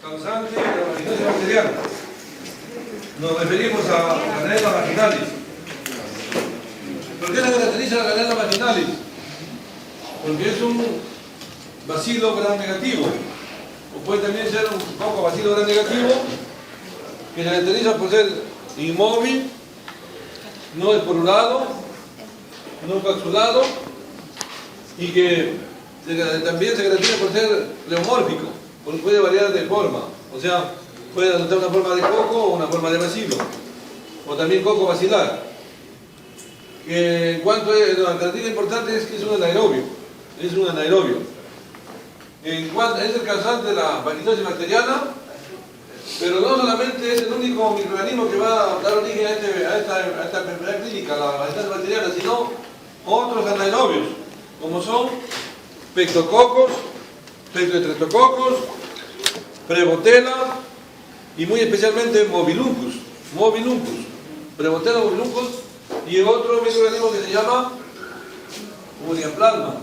causante de la vaginosis bacteriana. Nos referimos a Gardnerella vaginalis. ¿Por qué se caracteriza la Gardnerella vaginalis? Porque es un bacilo gram negativo, o puede también ser un poco bacilo gram negativo, que se caracteriza por ser inmóvil, no esporulado, no capsulado, y que también se caracteriza por ser pleomórfico, porque puede variar de forma, o sea, puede adoptar una forma de coco o una forma de bacilo, o también coco bacilar. En cuanto a la característica importante es que es un anaerobio, es el causante de la vaginosis bacteriana, pero no solamente es el único microorganismo que va a dar origen a esta enfermedad clínica, la vaginosis bacteriana, sino otros anaerobios, como son pectococos, pectoestreptococos, Prevotella y muy especialmente Mobiluncus, Prevotella, Mobiluncus, y otro microorganismo que se llama Uriaplasma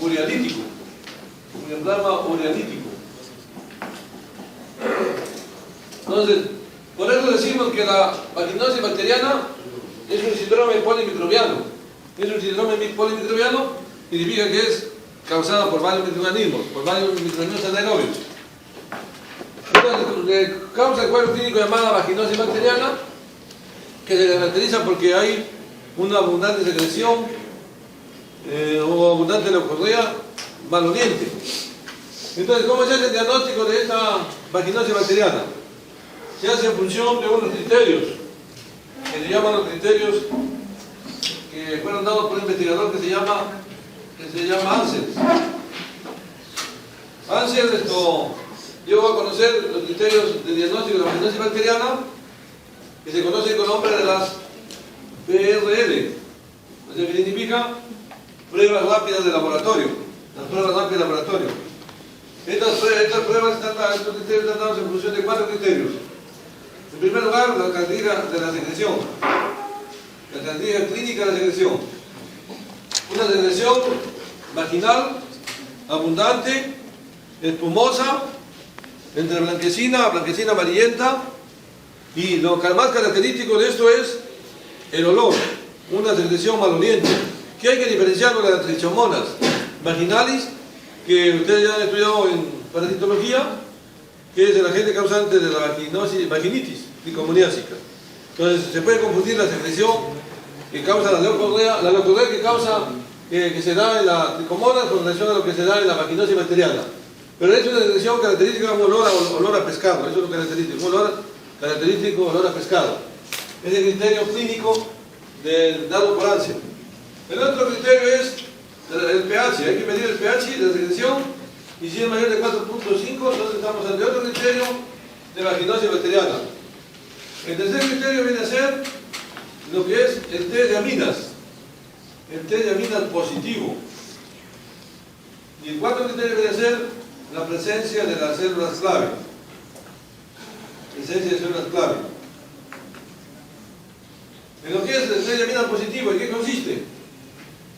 urialítico. Entonces, por eso decimos que la vaginosis bacteriana es un síndrome polimicrobiano. Significa que es causada por varios microorganismos, anaerobios. Entonces, causa el cuadro clínico llamada vaginosis bacteriana, que se caracteriza porque hay una abundante secreción o abundante leucorrea maloliente. Entonces, ¿cómo se hace el diagnóstico de esta vaginosis bacteriana? Se hace en función de unos criterios, que se llaman los criterios que fueron dados por un investigador que se llama Ansel. Ansel llegó a conocer los criterios de diagnóstico de la vaginosis bacteriana, que se conocen con nombre de las PRL, o sea, que significa pruebas rápidas de laboratorio. Estas pruebas estos criterios están dados en función de 4 criterios. En primer lugar, la característica de la secreción, la característica clínica de la secreción. Una secreción vaginal, abundante, espumosa, entre blanquecina amarillenta, y lo más característico de esto es el olor, una secreción maloliente, que hay que diferenciarlo de las trichomonas vaginalis, que ustedes ya han estudiado en parasitología, que es el agente causante de la vaginitis tricomoniásica. Entonces se puede confundir la secreción que causa la leucorrea que causa que se da en la tricomonas con relación a lo que se da en la vaginosis bacteriana. Pero es una secreción característica de un olor a pescado, eso es lo característico, un olor característico, olor a pescado. Es el criterio clínico dado por Ansel. El otro criterio es el pH, hay que medir el pH de la secreción, y si es mayor de 4.5, entonces estamos ante otro criterio de vaginosis bacteriana. El tercer criterio viene a ser lo que es el test de aminas, positivo. Y el cuarto criterio viene a ser la presencia de las células clave. En lo que es el test de aminas positivo, ¿en qué consiste?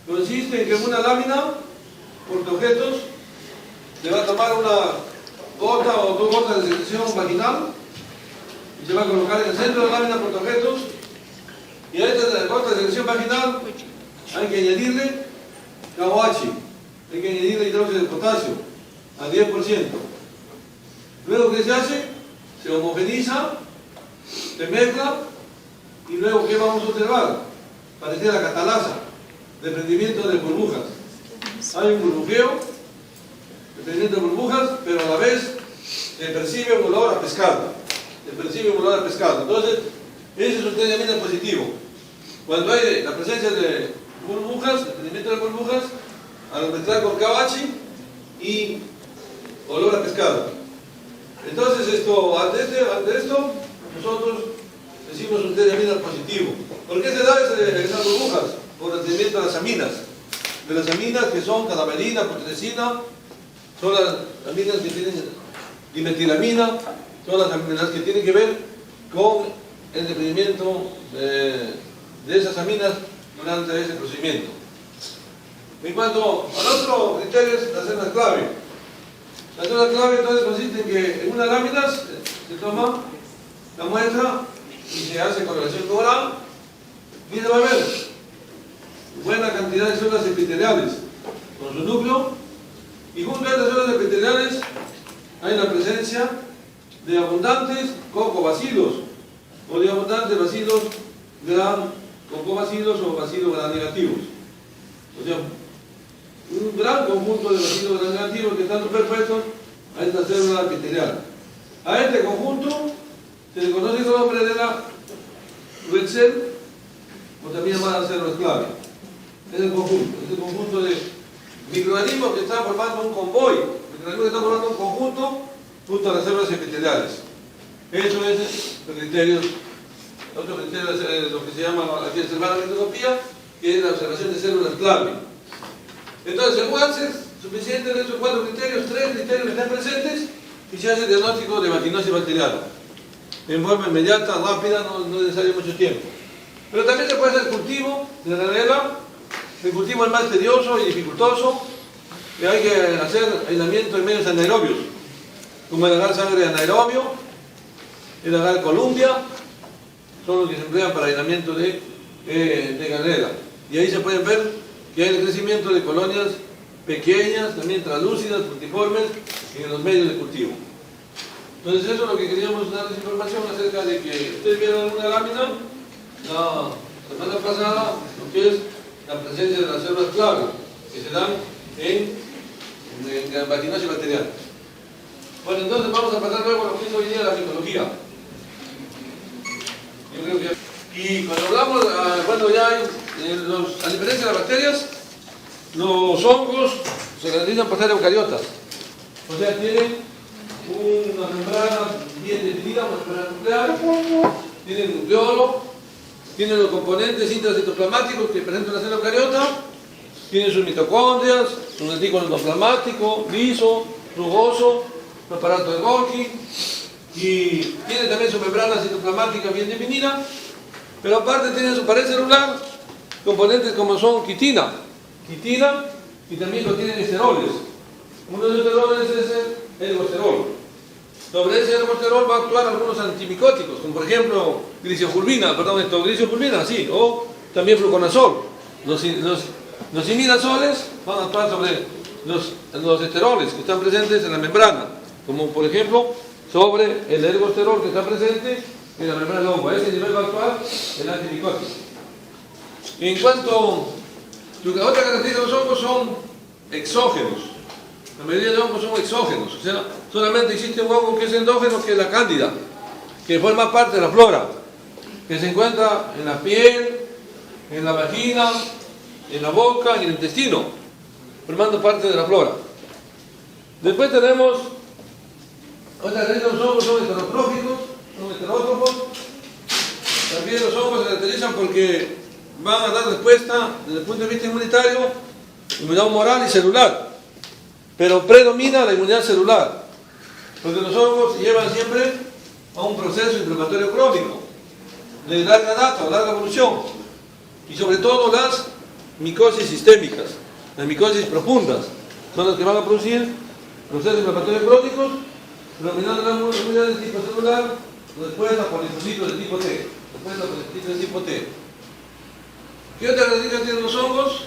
Consiste en que en una lámina, portaobjetos, se va a tomar una gota o 2 gotas de secreción vaginal y se va a colocar en el centro de la lámina portaobjetos, y a esta gota de secreción vaginal hay que añadirle KOH, hay que añadirle hidróxido de potasio al 10%. Luego, ¿qué se hace? Se homogeniza, se mezcla, y luego, ¿qué vamos a observar? Parecida a la catalasa, desprendimiento de burbujas. Hay un burbujeo, desprendimiento de burbujas, pero a la vez se percibe un olor a pescado. Entonces, ese es un test de aminas positivo. Cuando hay la presencia de burbujas, desprendimiento de burbujas, al mezclar con KOH y olor a pescado. Entonces, ante esto, nosotros decimos un test de aminas positivo. ¿Por qué se da esas burbujas? Por el desprendimiento de las aminas, que son cadaverina, putrescina, son las aminas que tienen dimetilamina, son las aminas que tienen que ver con el desprendimiento de esas aminas durante ese procedimiento. En cuanto al otro criterio es la célula clave. La célula clave entonces consiste en que en una lámina se toma la muestra y se hace correlación coral y se va a ver buena cantidad de células epiteliales con su núcleo, y junto a estas células epiteliales hay la presencia de abundantes cocobacilos o de abundantes bacilos cocobacilos o bacilos gram negativos. O sea, un gran conjunto de bacilos gram negativos que están superpuestos a esta célula epitelial. A este conjunto se le conoce el nombre de la red cell, o también llamada célula clave. Es el conjunto de microorganismos que están formando un convoy, microorganismos que están formando un conjunto junto a las células epiteliales. Eso es el criterio, otro criterio es lo que se llama aquí observar la microscopía, que es la observación de células clave. Entonces, según ANSES, suficiente de estos 4 criterios, 3 criterios que están presentes, y se hace el diagnóstico de vaginosis bacteriana. En forma inmediata, rápida, no es necesario mucho tiempo. Pero también se puede hacer el cultivo de la regla. El cultivo es más tedioso y dificultoso, y hay que hacer aislamiento en medios anaerobios, como el agar sangre anaerobio, el agar columbia, son los que se emplean para aislamiento de Gardnerella. Y ahí se pueden ver que hay el crecimiento de colonias pequeñas, también translúcidas, multiformes, en los medios de cultivo. Entonces eso es lo que queríamos darles información acerca de que ustedes vieron una lámina la semana pasada, lo que es la presencia de las células clave, que se dan en vaginosis bacteriana. Bueno, entonces vamos a pasar luego a lo que es hoy día la micología. Yo creo que... Y cuando hablamos, bueno, ya hay, a diferencia de las bacterias, los hongos se caracterizan por ser eucariotas. O sea, tienen una membrana bien definida, una membrana nuclear, tienen nucleolo, tienen los componentes intracitoplasmáticos que presentan la célula eucariota, tienen sus mitocondrias, un retículo endoplasmático, liso, rugoso, un aparato de Golgi, y tiene también su membrana citoplasmática bien definida, pero aparte tiene su pared celular componentes como son quitina y también contienen esteroles. Uno de los esteroles es el ergosterol. Sobre ese ergosterol va a actuar algunos antimicóticos, como por ejemplo gliciofulvina, sí, o también fluconazol. Los imidazoles van a actuar sobre los esteroles que están presentes en la membrana, como por ejemplo sobre el ergosterol que está presente en la membrana del hongo. A ese nivel va a actuar el antimicótico. En cuanto a otra característica de los hongos, son exógenos. La mayoría de hongos son exógenos, o sea, solamente existe un hongo que es endógeno, que es la cándida, que forma parte de la flora, que se encuentra en la piel, en la vagina, en la boca y en el intestino, formando parte de la flora. Después tenemos otra característica de los hongos, son heterotróficos, son heterótrofos. También los hongos se caracterizan porque van a dar respuesta desde el punto de vista inmunitario, inmunidad humoral y celular. Pero predomina la inmunidad celular, porque los hongos llevan siempre a un proceso inflamatorio crónico, de larga data o larga evolución, y sobre todo las micosis sistémicas, las micosis profundas, son las que van a producir procesos inflamatorios crónicos, predominando la inmunidad de tipo celular, o después la polinfocitos de tipo T, ¿Qué otra característica tienen los hongos?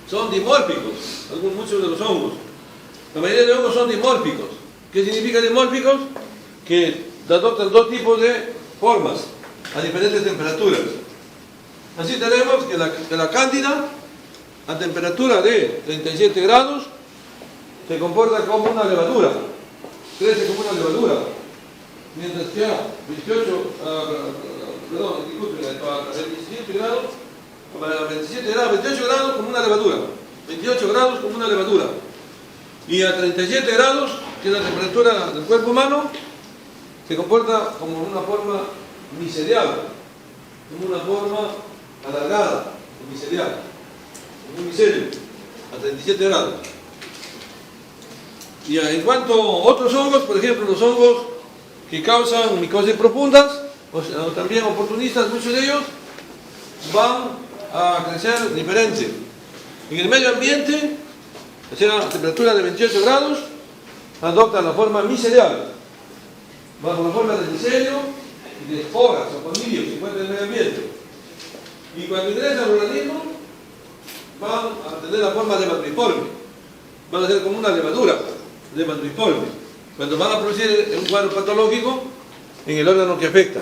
Son dimórficos, muchos de los hongos. La mayoría de hongos son dimórficos. ¿Qué significa dimórficos? Que adoptan dos tipos de formas a diferentes temperaturas. Así tenemos que la cándida, a temperatura de 37 grados, se comporta como una levadura, crece como una levadura, mientras que a 27 grados, 28 grados como una levadura, 28 grados como una levadura. Y a 37 grados, que es la temperatura del cuerpo humano, se comporta como una forma micelial, como una forma alargada, micelial, como un micelio, a 37 grados. Y en cuanto a otros hongos, por ejemplo, los hongos que causan micosis profundas, o también oportunistas, muchos de ellos van a crecer diferente. En el medio ambiente, a temperatura de 28 grados, adoptan la forma micelial, bajo la forma de micelio y de esporas o colmillos que se encuentran en el medio ambiente. Y cuando ingresan al organismo, van a tener la forma de levaduriforme, van a ser como una levadura levaduriforme, cuando van a producir un cuadro patológico en el órgano que afecta.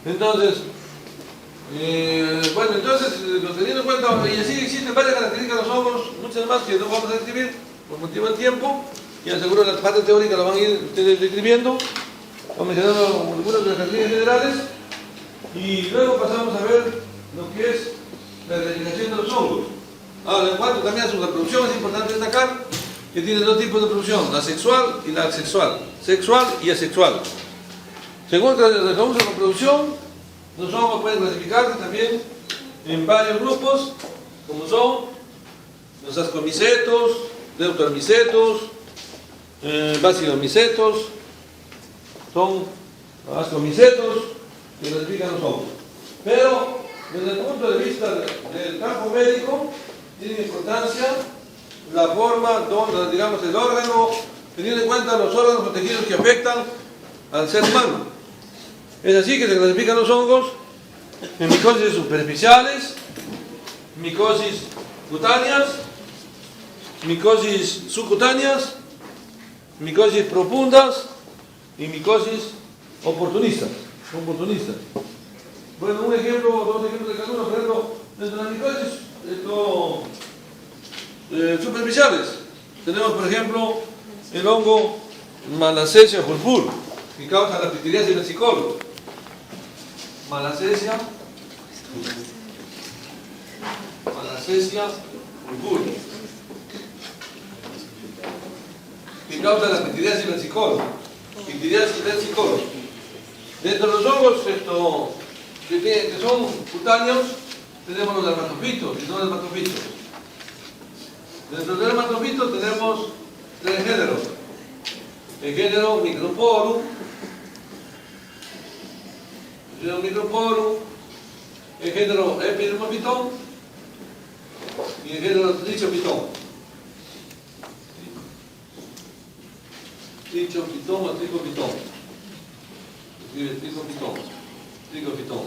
Entonces, teniendo en cuenta, y así existen varias características de los hongos, muchas más que no vamos a describir por motivo del tiempo, y aseguro la parte teórica la van a ir ustedes describiendo, vamos mencionando algunas de las características generales, y luego pasamos a ver lo que es la erradicación de los hongos. Ahora, en cuanto también a su reproducción, es importante destacar que tiene dos tipos de reproducción, la sexual y la asexual, sexual y asexual. Según la reproducción, los hongos pueden clasificarse también en varios grupos, como son los ascomicetos, deuteromicetos, basilomicetos, son ascomicetos que clasifican los hongos. Pero, desde el punto de vista del campo médico, tiene importancia la forma donde, digamos, el órgano, teniendo en cuenta los órganos protegidos que afectan al ser humano. Es así que se clasifican los hongos en micosis superficiales, micosis cutáneas, micosis subcutáneas, micosis profundas y micosis oportunistas. Bueno, un ejemplo, dos ejemplos de cada uno. Por ejemplo, dentro de las micosis superficiales tenemos, por ejemplo, el hongo Malassezia purpura, que causa la pitiriasis versicolor. Malassezia purpura, que causa la pitiriasis versicolor. Dentro de los hongos que son cutáneos, tenemos los dermatofitos y no dermatofitos. Dentro del dermatofito tenemos tres géneros: el género Microsporum, el género Epidermophyton y el género Trichophyton. Trichophyton o Tricophyton. Escribe Tricophyton.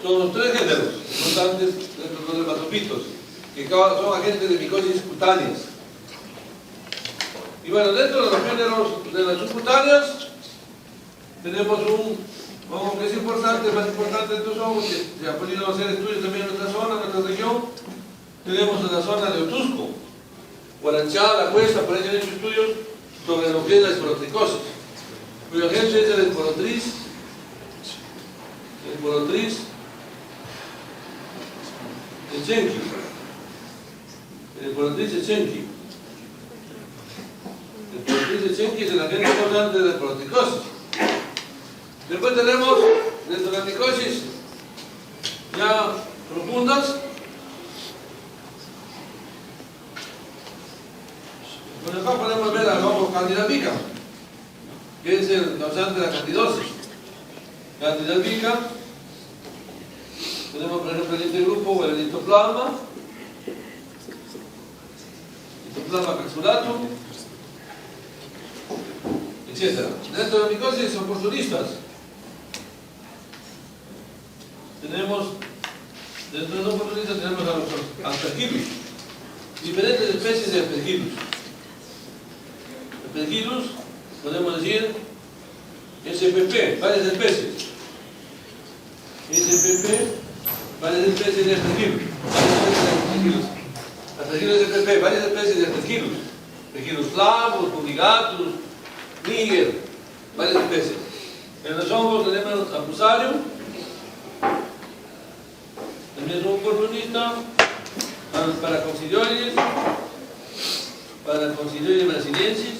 Son los tres géneros importantes dentro de los dermatofitos, que son agentes de micosis cutáneas. Y bueno, dentro de los géneros de las subcutáneas tenemos un hongo que es importante, más importante de estos hongos, que se ha podido hacer estudios también en nuestra zona, en nuestra región. Tenemos la zona de Otusco, Guaranchá, La Cuesta, por ahí se han hecho estudios sobre lo que es la esporotricosis, cuyo agente es el esporotriz echenki. El esporotriz echenki es el agente causante de la esporotricosis. Después tenemos, dentro de las micosis ya profundas, bueno, acá podemos ver al hongo Candida albicans, que es el causante de la candidosis. Candida albicans, tenemos por ejemplo el intergrupo, el Litoplasma capsulatum, etc. Dentro de las micosis oportunistas, tenemos a los aspergillus, diferentes especies de aspergillus. Aspergillus, podemos decir SPP, varias especies. Varias especies de aspergillus. Aspergillus SPP, varias especies de aspergillus. Aspergillus flavus, fumigatus, Níger, varias especies. En los hongos tenemos a Fusarium, también es un oportunista, Paracoxidioides brasiliensis,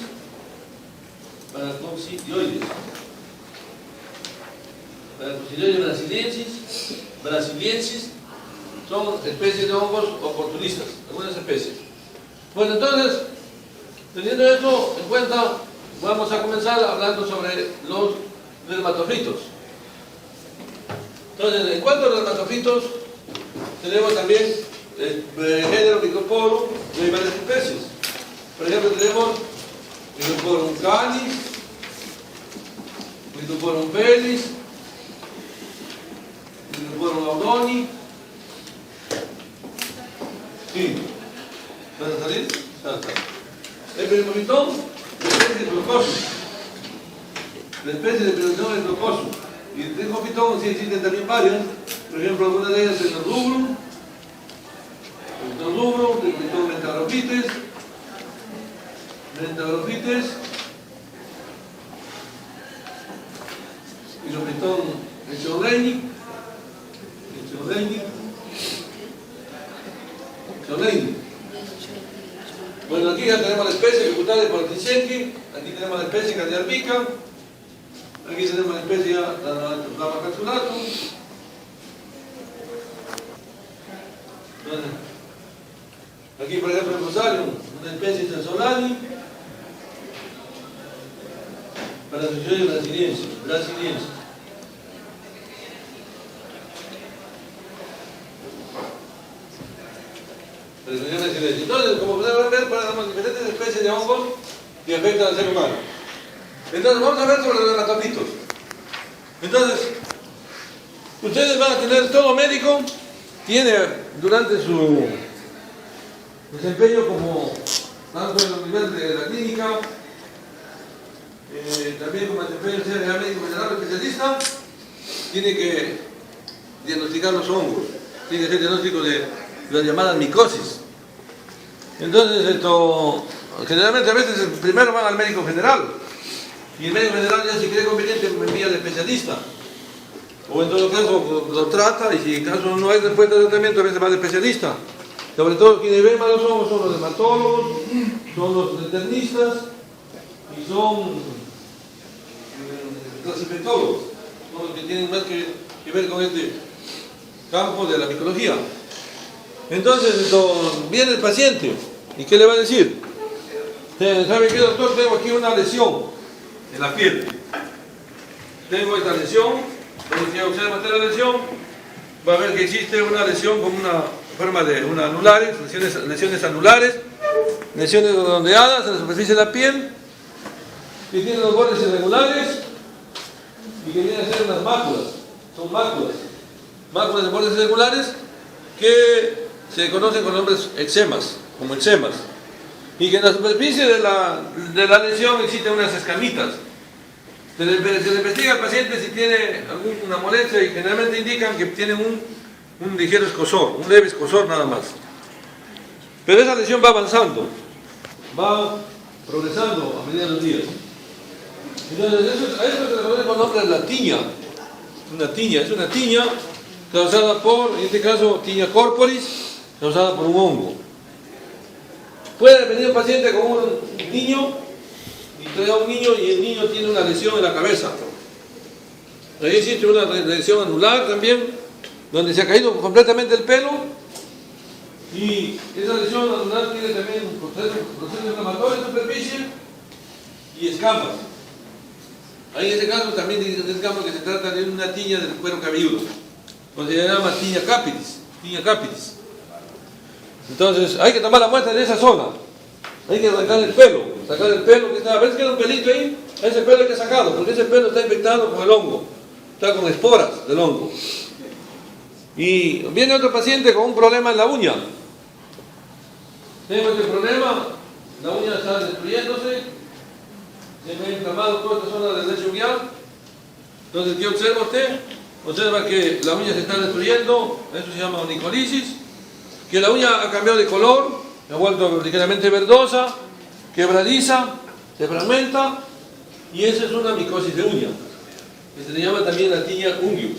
brasiliensis, son especies de hongos oportunistas, algunas especies. Bueno, entonces, teniendo esto en cuenta, vamos a comenzar hablando sobre los dermatofitos. Entonces, en cuanto a los dermatofitos, tenemos también género Microporum de varias especies. Por ejemplo, tenemos Microporum canis, Microporum pedis, Microporum audoni. Sí. ¿Vas a salir? Ya está. El Primophyton, la especie de Procopus. La especie de Primophyton es Procopus. Y el Primophyton sí existen también varias. Por ejemplo, algunas de ellas es el Rubrum, el Primophyton Mentagrophytes, y los Primophyton Echorrheinik, Bueno, aquí ya tenemos la especie Cucutaria porticenki, aquí tenemos la especie Candialbica, aquí tenemos la especie Lama capsulatum. Aquí, por ejemplo, el Fusarium, una especie Solani, para la asociación brasiliense. Entonces, como podemos ver, tenemos diferentes especies de hongos que afectan al ser humano. Entonces, vamos a ver sobre los dermatofitos. Entonces, ustedes van a tener, todo médico tiene durante su desempeño como tanto en el nivel de la clínica, también como desempeño de médico general especialista, tiene que diagnosticar los hongos, tiene que hacer diagnóstico de las llamadas micosis. Entonces, generalmente a veces primero van al médico general, y el médico general ya si cree conveniente me envía al especialista, o en todo caso lo trata, y si en caso no hay respuesta de tratamiento a veces va al especialista. Sobre todo quienes ven malos hongos son los dermatólogos, son los internistas y son los infectólogos, son los que tienen más que ver con este campo de la micología. Entonces, viene el paciente, ¿y qué le va a decir? ¿Sabe qué, doctor? Tengo aquí una lesión en la piel. Tengo esta lesión, entonces si observa la lesión, va a ver que existe una lesión con una forma de anulares, lesiones anulares, lesiones redondeadas en la superficie de la piel, que tienen los bordes irregulares y que vienen a ser unas máculas, son máculas de bordes irregulares que se conocen con nombres eczemas, como eczemas, y que en la superficie de la lesión existen unas escamitas. Se le investiga al paciente si tiene alguna molestia y generalmente indican que tienen un ligero escozor, un leve escozor nada más. Pero esa lesión va avanzando, va progresando a medida de los días. Entonces, a esto se le conoce con nombre de la tiña. Es una tiña causada por, en este caso, tiña corporis, causada por un hongo. Puede venir un paciente con un niño, y trae a un niño y el niño tiene una lesión en la cabeza. Ahí existe una lesión anular también, donde se ha caído completamente el pelo, y esa lesión anular tiene también un proceso inflamatorio en superficie y escamas. Ahí en ese caso también digamos que se trata de una tiña del cuero cabelludo, o se llama tiña capitis. Entonces hay que tomar la muestra de esa zona, hay que arrancar el pelo, sacar el pelo que está, a veces queda un pelito ahí, ese pelo hay que sacarlo, porque ese pelo está infectado con el hongo, está con esporas del hongo. Y viene otro paciente con un problema en la uña. Tengo este problema, la uña está destruyéndose, se me ha inflamado toda esta zona del lecho unguial. Entonces, ¿qué observa usted? Observa que la uña se está destruyendo, eso se llama onicolisis, que la uña ha cambiado de color, ha vuelto ligeramente verdosa, quebradiza, se fragmenta, y esa es una micosis de uña, que se le llama también la tiña unguium.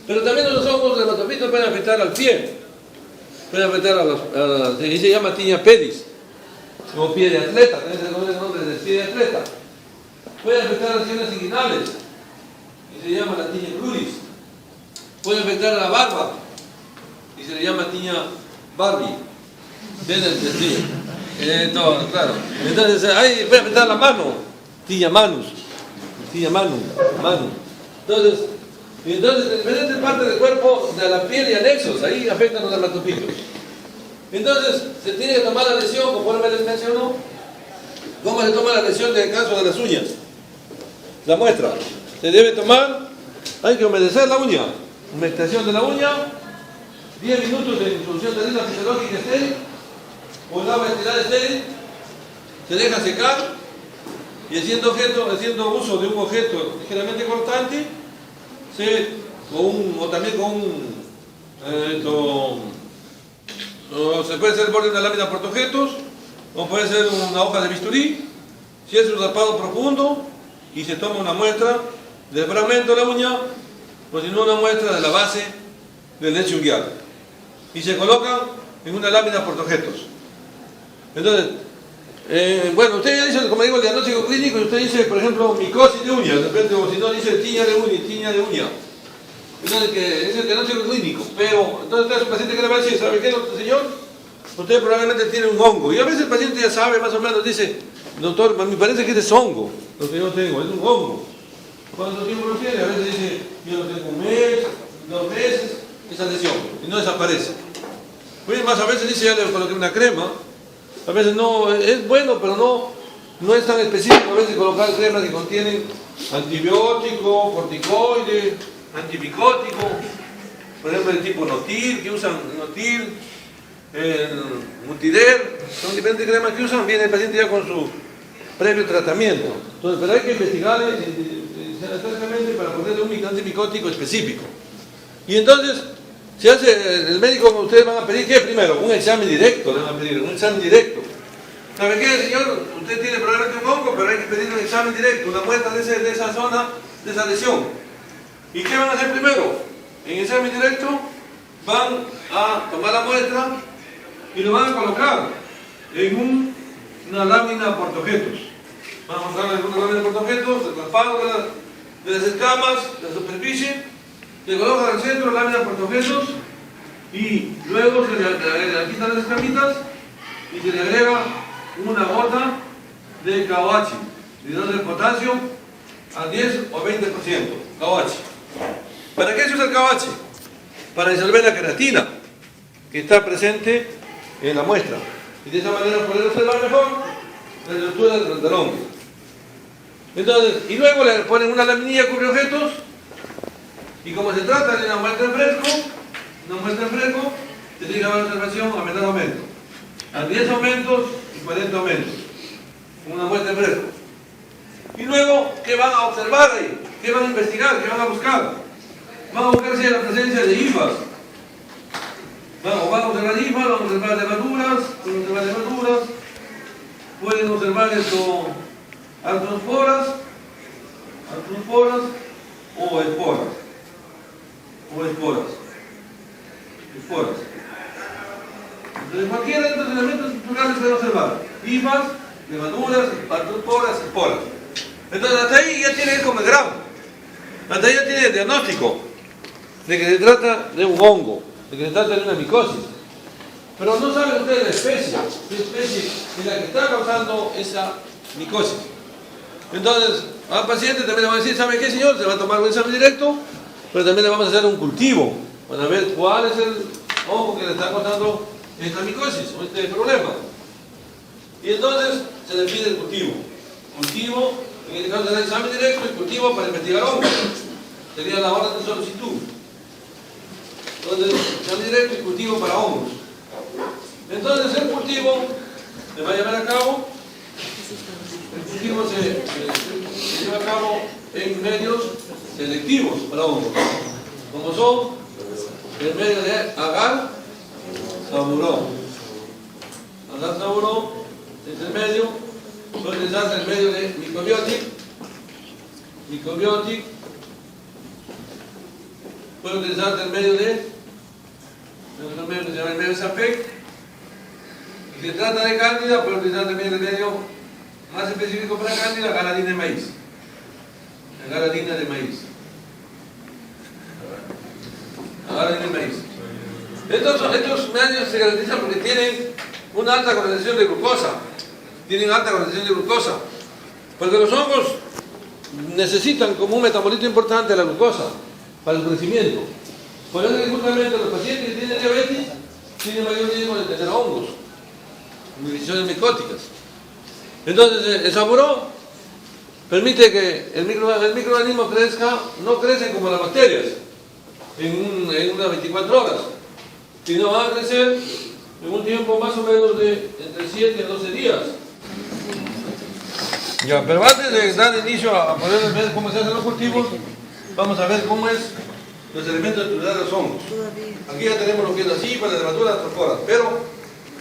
Pero también los hongos dermatofitos pueden afectar al pie, pueden afectar se llama tiña pedis, o pie de atleta, también se conoce el nombre de pie de atleta. Puede afectar a las lesiones inguinales, y se llama la tiña cruris. Puede afectar a la barba, y se le llama tiña Barbie. Claro. Entonces, ahí puede afectar a la mano, tiña manus, manu. Entonces, Y entonces, en diferentes partes del cuerpo, de la piel y anexos, ahí afectan los dermatopitos. Entonces, se tiene que tomar la lesión, conforme les mencionó. ¿Cómo se toma la lesión en el caso de las uñas? La muestra. Se debe tomar, hay que humedecer la uña. Humectación de la uña, 10 minutos en solución de arena fisiológica estéril, con agua estilada estéril, se deja secar y haciendo uso de un objeto ligeramente cortante, se puede hacer el borde de una lámina portaobjetos, o puede ser una hoja de bisturí, si es un rapado profundo, y se toma una muestra del fragmento de la uña, o si no una muestra de la base del leche unguial, y se colocan en una lámina portaobjetos. Entonces, bueno, usted ya dice, como digo, el diagnóstico clínico, y usted dice, por ejemplo, micosis de uña, de repente, o si no, dice tiña de uña. Entonces, que es el diagnóstico clínico, pero entonces usted es un paciente que le va a decir, ¿sabe qué, señor? Usted probablemente tiene un hongo, y a veces el paciente ya sabe, más o menos, dice, doctor, me parece que es hongo, lo que yo tengo, es un hongo. ¿Cuánto tiempo lo tiene? A veces dice, yo lo tengo un mes, 2 meses, esa lesión, y no desaparece. Pues más a veces dice, ya le coloqué una crema, a veces no, es bueno, pero no es tan específico, a veces colocar cremas que contienen antibiótico, corticoide, antimicótico, por ejemplo el tipo Notil, que usan Notil, Multider, son diferentes cremas que usan, viene el paciente ya con su previo tratamiento. Entonces, pero hay que investigar exactamente para ponerle un antimicótico específico. Y entonces, se hace, el médico, ustedes van a pedir, ¿qué primero? Un examen directo, le van a pedir, un examen directo. ¿Sabe qué, señor? Usted tiene probablemente un hongo, pero hay que pedir un examen directo, una muestra de esa zona, de esa lesión. ¿Y qué van a hacer primero? En el examen directo van a tomar la muestra y lo van a colocar en una lámina portaobjetos. Van a colocar en una lámina portaobjetos, el raspado de las escamas, de la superficie, se colocan al centro la lámina portaobjetos y luego se le quitan las escamitas y se le agrega una gota de KOH, hidróxido de potasio, al 10 o 20%, KOH. ¿Para qué se usa el KOH? Para disolver la queratina que está presente en la muestra y de esa manera poder observar mejor la estructura del hongo. Entonces, y luego le ponen una laminilla cubre objetos y como se trata de una muestra en fresco, se tiene que dar observación a menor aumento, a 10 aumentos y 40 aumentos, una muestra en fresco. Y luego, ¿qué van a observar ahí? ¿Qué van a investigar? ¿Qué van a buscar? Van a buscar si hay la presencia de hifas. Van a observar hifas, van a observar levaduras, pueden observar artrosporas o esporas. Entonces, cualquiera de estos elementos estructurales pueden observar hifas, levaduras, artrosporas, esporas. Entonces, hasta ahí ya tiene el comedrán. Hasta ahí ya tiene el diagnóstico de que se trata de un hongo, de que se trata de una micosis. Pero no saben ustedes la especie es la que está causando esa micosis. Entonces, al paciente también le van a decir, ¿sabe qué, señor? Se va a tomar un examen directo, pero también le vamos a hacer un cultivo para ver cuál es el hongo que le está causando esta micosis o este problema. Y entonces se le pide el cultivo. En el caso del examen directo, el cultivo para investigar hongos. Sería la orden de solicitud. Entonces, examen directo y cultivo para hongos. Entonces, el cultivo se va a llevar a cabo. El cultivo se lleva a cabo en medios selectivos para hongos, como son el medio de agar saburón. Agar saburón es el medio, puede utilizarse el medio de microbiotic, puede utilizarse el medio de otro medio que se llama el medio de SAPEC. Si se trata de cándida, puede utilizar también el medio más específico para cándida, galadina de maíz. La galadina de maíz. Estos medios se caracterizan porque tienen una alta concentración de glucosa. Porque los hongos necesitan como un metabolito importante la glucosa. para el crecimiento. Por eso que justamente los pacientes que tienen diabetes tienen mayor riesgo de tener hongos, infecciones micóticas. Entonces el saburó permite que el microorganismo crezca, no crecen como las bacterias en unas 24 horas, sino van a crecer en un tiempo más o menos de entre 7 a 12 días. Ya, pero antes de dar inicio a poder ver cómo se hacen los cultivos, vamos a ver cómo es los elementos estructurales de los hongos. Aquí ya tenemos lo que es la cipa, la levadura, las troforas, pero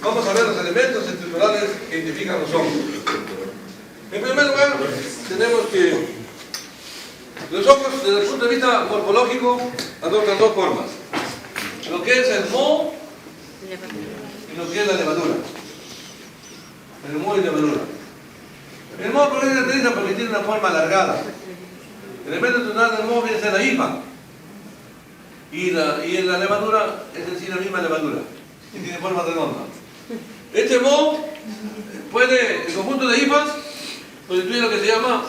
vamos a ver los elementos estructurales que identifican los hongos. En primer lugar, tenemos que los hongos, desde el punto de vista morfológico, adoptan dos formas: lo que es el moho y lo que es la levadura. El moho y la levadura. El moho por qué se caracteriza porque tiene una forma alargada. El elemento estructural del moho viene a ser la hifa. Y en la levadura es en sí la misma levadura. Y tiene forma redonda. Este moho puede, el conjunto de hifas, constituye lo que se llama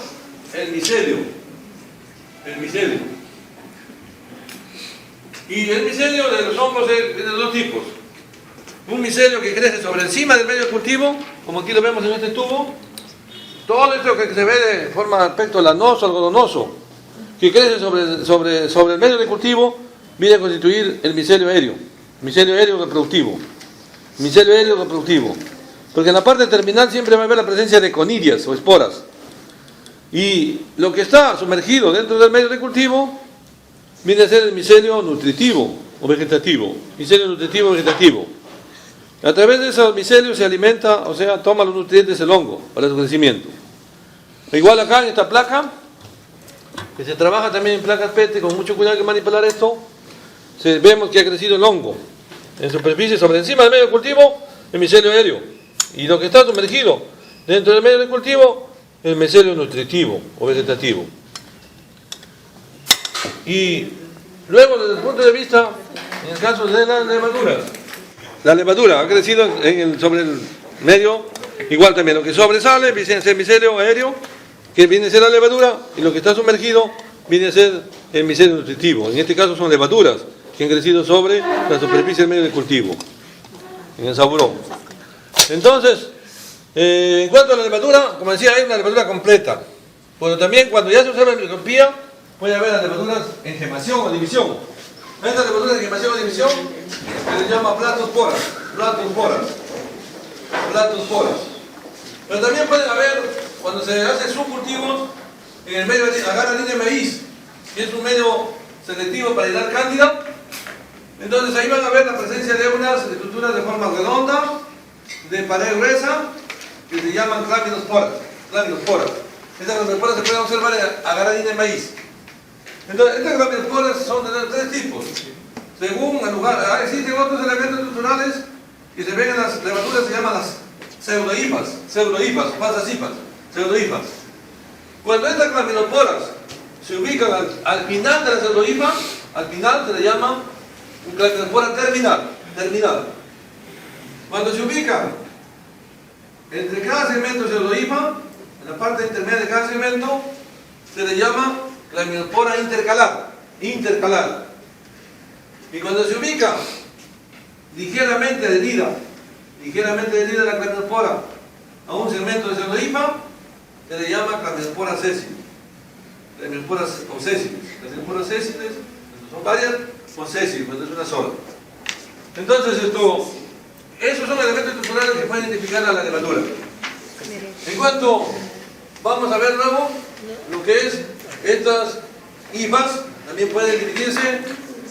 el micelio. El micelio. Y el micelio de los hongos es de dos tipos. Un micelio que crece sobre encima del medio de cultivo, como aquí lo vemos en este tubo. Todo esto que se ve de forma de aspecto lanoso, algodonoso, que crece sobre el medio de cultivo, viene a constituir el micelio aéreo reproductivo. Micelio aéreo reproductivo. Porque en la parte terminal siempre va a haber la presencia de conidias o esporas. Y lo que está sumergido dentro del medio de cultivo viene a ser el micelio nutritivo o vegetativo. Micelio nutritivo o vegetativo. A través de esos micelios se alimenta, o sea, toma los nutrientes del hongo para su crecimiento. Igual acá en esta placa, que se trabaja también en placas PET, con mucho cuidado que manipular esto, vemos que ha crecido el hongo en superficie sobre encima del medio de cultivo, el micelio aéreo. Y lo que está sumergido dentro del medio de cultivo, el micelio nutritivo o vegetativo. Y luego, desde el punto de vista, en el caso de las levaduras, la levadura ha crecido sobre el medio, igual también lo que sobresale viene a ser micelio aéreo, que viene a ser la levadura, y lo que está sumergido viene a ser el micelio nutritivo. En este caso son levaduras que han crecido sobre la superficie del medio de cultivo, en el saburón. Entonces, en cuanto a la levadura, como decía, hay una levadura completa. Pero también cuando ya se observa en microscopía, puede haber las levaduras en gemación o división. Estas levaduras de gemación o división se les llama platosporas. Pero también pueden haber, cuando se hace subcultivos, en el medio de agarra línea de maíz, que es un medio selectivo para hilar cándida. Entonces ahí van a ver la presencia de unas estructuras de forma redonda, de pared gruesa, que se llaman claminosporas. Estas claminosporas se pueden observar en agarra línea de maíz. Entonces, estas claminosporas son de tres tipos. Según el lugar, existen otros elementos estructurales que se ven en las levaduras, se llaman las pseudohifas, falsas hifas, pseudohifas. Cuando estas claminosporas se ubican al final de la pseudohifa, al final se le llama un claminospora terminal. Cuando se ubican entre cada segmento de pseudohifa, en la parte intermedia de cada segmento, se le llama claminospora intercalar. Y cuando se ubica ligeramente adherida la claminospora a un segmento de pseudohifa, se le llama claminospora sésil. Claminosporas o sésiles. Claminosporas sésiles son varias, o sésil, cuando es una sola. Entonces esos son elementos estructurales que pueden identificar a la levadura. En cuanto vamos a ver luego lo que es estas hifas, también pueden dividirse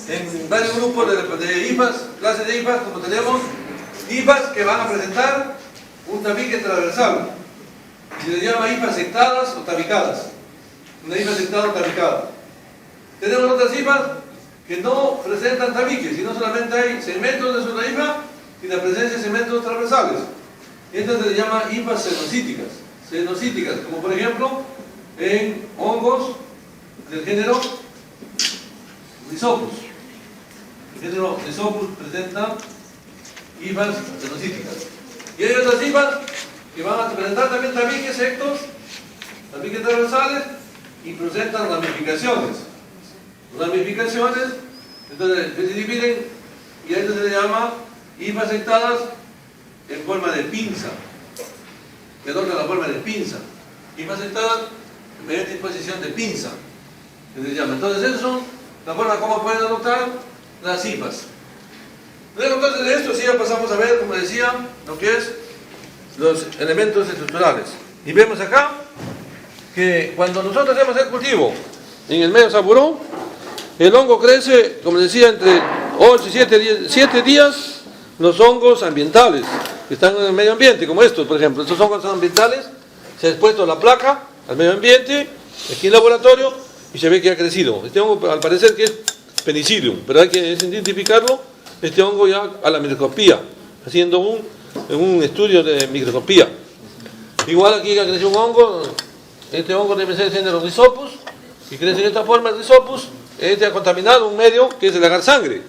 en varios grupos de hifas, clases de hifas, como tenemos hifas que van a presentar un tabique transversal. Se les llama hifas sectadas o tabicadas. Una hifa sectada o tabicada. Tenemos otras hifas que no presentan tabiques, sino solamente hay segmentos de su hifa y la presencia de segmentos transversales. Estas se les llama hifas cenocíticas, como por ejemplo en hongos del género Rhizopus. El género Rhizopus presenta hifas cenocíticas. Y hay otras hifas que van a presentar también tabiques sectos, tabiques transversales, y presentan ramificaciones. ramificaciones, entonces que se dividen y a esto se le llama hifas sectadas en forma de pinza, que adoptan la forma de pinza. Hifas sectadas mediante disposición de pinza, que se llama. Entonces esas son la forma como pueden adoptar las hifas. Luego entonces de esto sí ya pasamos a ver, como decía, lo que es los elementos estructurales. Y vemos acá que cuando nosotros hacemos el cultivo en el medio saburón, el hongo crece, como decía, entre 8 y 7 días, los hongos ambientales que están en el medio ambiente, como estos, por ejemplo. Estos hongos son ambientales, se ha expuesto la placa al medio ambiente, aquí en el laboratorio, y se ve que ha crecido. Este hongo al parecer que es Penicillium, pero hay que identificarlo, este hongo ya a la microscopía, haciendo un estudio de microscopía. Igual aquí ha crecido un hongo, este hongo debe ser el género Rhizopus, y crece de esta forma el Rhizopus. Este ha contaminado un medio que es el agar sangre.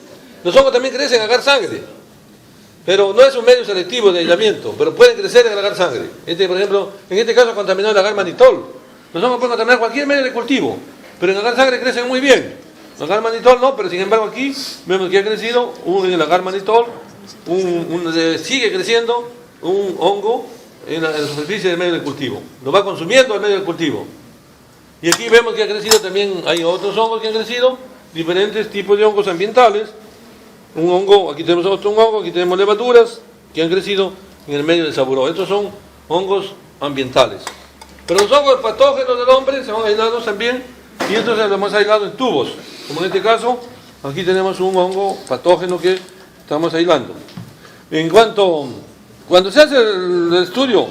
Los hongos también crecen en agar sangre, pero no es un medio selectivo de aislamiento, pero pueden crecer en el agar sangre. Este, por ejemplo, en este caso ha contaminado el agar manitol. Los hongos pueden contaminar cualquier medio de cultivo, pero en agar sangre crecen muy bien. El agar manitol no, pero sin embargo aquí vemos que ha crecido en el agar manitol, sigue creciendo un hongo en la superficie del medio del cultivo. Lo va consumiendo el medio del cultivo. Y aquí vemos que ha crecido también, hay otros hongos que han crecido, diferentes tipos de hongos ambientales. Un hongo, aquí tenemos otro hongo, aquí tenemos levaduras que han crecido en el medio del saburón. Estos son hongos ambientales. Pero los hongos patógenos del hombre se van aislados también, y estos los hemos aislado en tubos. Como en este caso, aquí tenemos un hongo patógeno que estamos aislando. Cuando se hace el estudio,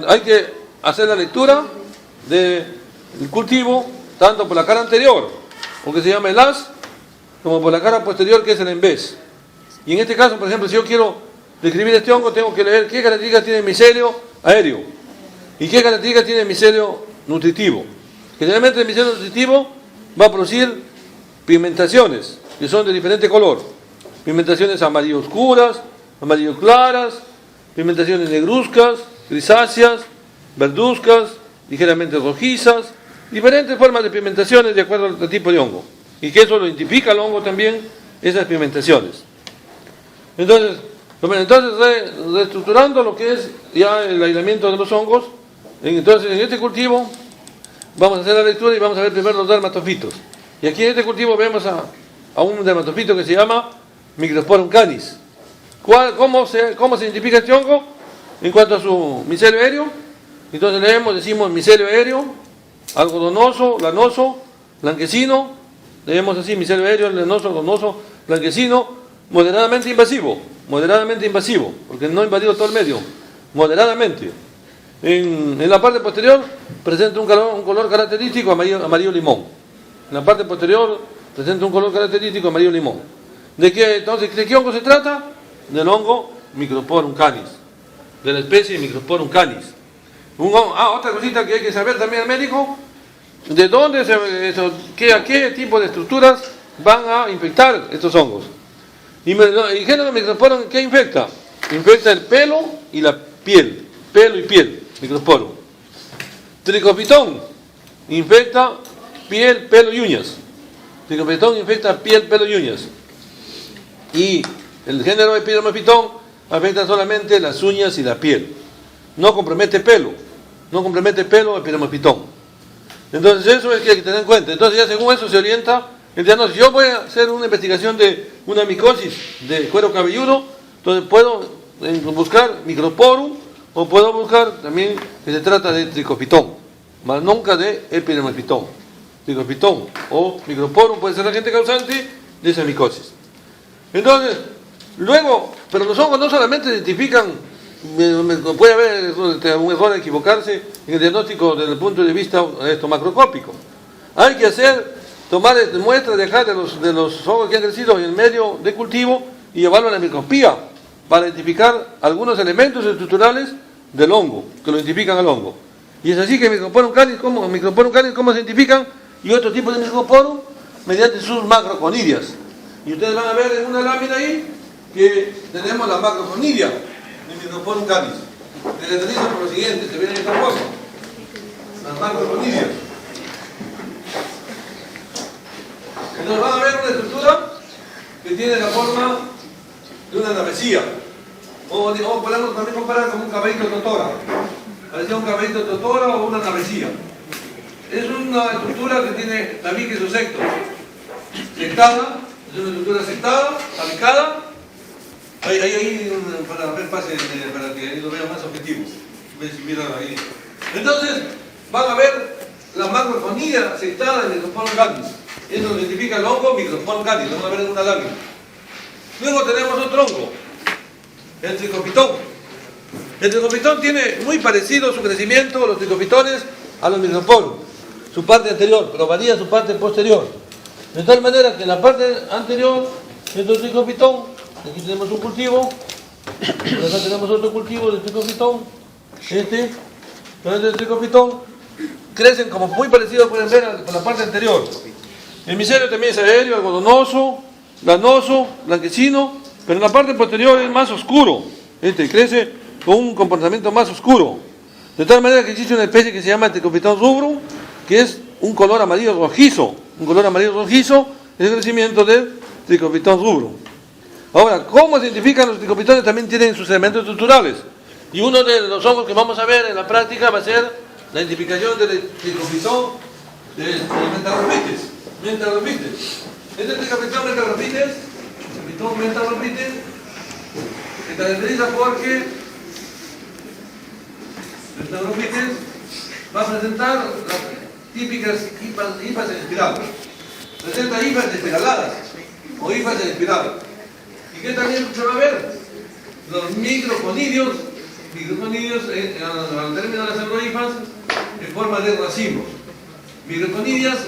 hay que hacer la lectura del cultivo, tanto por la cara anterior, porque se llama el as, como por la cara posterior, que es el embés. Y en este caso, por ejemplo, si yo quiero describir este hongo, tengo que leer qué características tiene el micelio aéreo y qué características tiene el micelio nutritivo. Generalmente el micelio nutritivo va a producir pigmentaciones que son de diferente color. Pigmentaciones amarillo oscuras, amarillo claras, pigmentaciones negruzcas, grisáceas, verduzcas, ligeramente rojizas, diferentes formas de pigmentaciones de acuerdo al tipo de hongo. Y que eso lo identifica el hongo también, esas pigmentaciones. Entonces reestructurando lo que es ya el aislamiento de los hongos, entonces en este cultivo vamos a hacer la lectura y vamos a ver primero los dermatofitos. Y aquí en este cultivo vemos a un dermatofito que se llama Microsporum canis. ¿Cómo se identifica este hongo? En cuanto a su micelio aéreo, entonces decimos micelio aéreo, algodonoso, lanoso, blanquecino, leemos así, micelio aéreo, lanoso, algodonoso, blanquecino, moderadamente invasivo, porque no ha invadido todo el medio, moderadamente. En la parte posterior presenta un color característico amarillo limón. En la parte posterior presenta un color característico amarillo limón. ¿De qué hongo se trata? Del hongo Microsporum canis, de la especie Microsporum canis. Otra cosita que hay que saber también el médico, de dónde a qué tipo de estructuras van a infectar estos hongos. Y el género Microsporum, ¿qué infecta? Infecta el pelo y la piel, Microsporum. Tricopitón infecta piel, pelo y uñas. Tricopitón infecta piel, pelo y uñas. Y el género Epidermophyton afecta solamente las uñas y la piel. No compromete pelo Epidermophyton. Entonces eso es que hay que tener en cuenta. Entonces ya según eso se orienta el diagnóstico. Yo voy a hacer una investigación de una micosis de cuero cabelludo, entonces puedo buscar Microsporum o puedo buscar también que se trata de Tricopitón, más nunca de Epidermophyton. Tricopitón o Microsporum puede ser la agente causante de esa micosis. Entonces, luego, pero los hongos no solamente identifican, puede haber un error de equivocarse en el diagnóstico desde el punto de vista macroscópico. Hay que tomar muestras de acá de los hongos que han crecido en el medio de cultivo y llevarlo a la microscopía para identificar algunos elementos estructurales del hongo, que lo identifican al hongo. Y es así que Microsporum canis, ¿cómo se identifican? Y otro tipo de Microsporum mediante sus macroconidias. Y ustedes van a ver en una lámina ahí que tenemos la macroconidia de Microsporum canis. Se caracteriza por lo siguiente, se ven en esta forma. Las macroconidias. Entonces van a ver una estructura que tiene la forma de una navecilla. O podemos también comparar con un caballito totora. Parecía un caballito totora o una navecilla. Es una estructura que tiene tabiques o sectos. Sectada, es una estructura sectada, tabicada. Ahí para ver pase, para que ahí lo vean más objetivo. Miran ahí. Entonces, van a ver la macrofonía sectada del microfono cándida. Eso lo identifica el hongo microfono cándida. Vamos a ver en una lámina. Luego tenemos otro hongo, el tricopitón. El tricopitón tiene muy parecido su crecimiento, los tricopitones, a los microporos. Su parte anterior, pero varía su parte posterior. De tal manera que en la parte anterior, nuestro tricopitón, aquí tenemos un cultivo, por acá tenemos otro cultivo de tricopitón, este tricopitón, crecen como muy parecidos, pueden ver, con la parte anterior. El micelio también es aéreo, algodonoso, lanoso, blanquecino, pero en la parte posterior es más oscuro. Crece con un comportamiento más oscuro. De tal manera que existe una especie que se llama Tricopitón rubrum, que es un color amarillo rojizo. Un color amarillo rojizo es el crecimiento del Tricopitón rubrum. Ahora, ¿cómo se identifican los tricopitones? También tienen sus elementos estructurales. Y uno de los hongos que vamos a ver en la práctica va a ser la identificación del tricopitón de Mentalorbites. Este tricopitón Mentalorbites se caracteriza porque Mentalorbites va a presentar las típicas hifas en espiral. Presenta hifas espiraladas o hifas en espiral. ¿Y qué también se va a ver? Los microconidios al término de las hifas en forma de racimos. Microconidias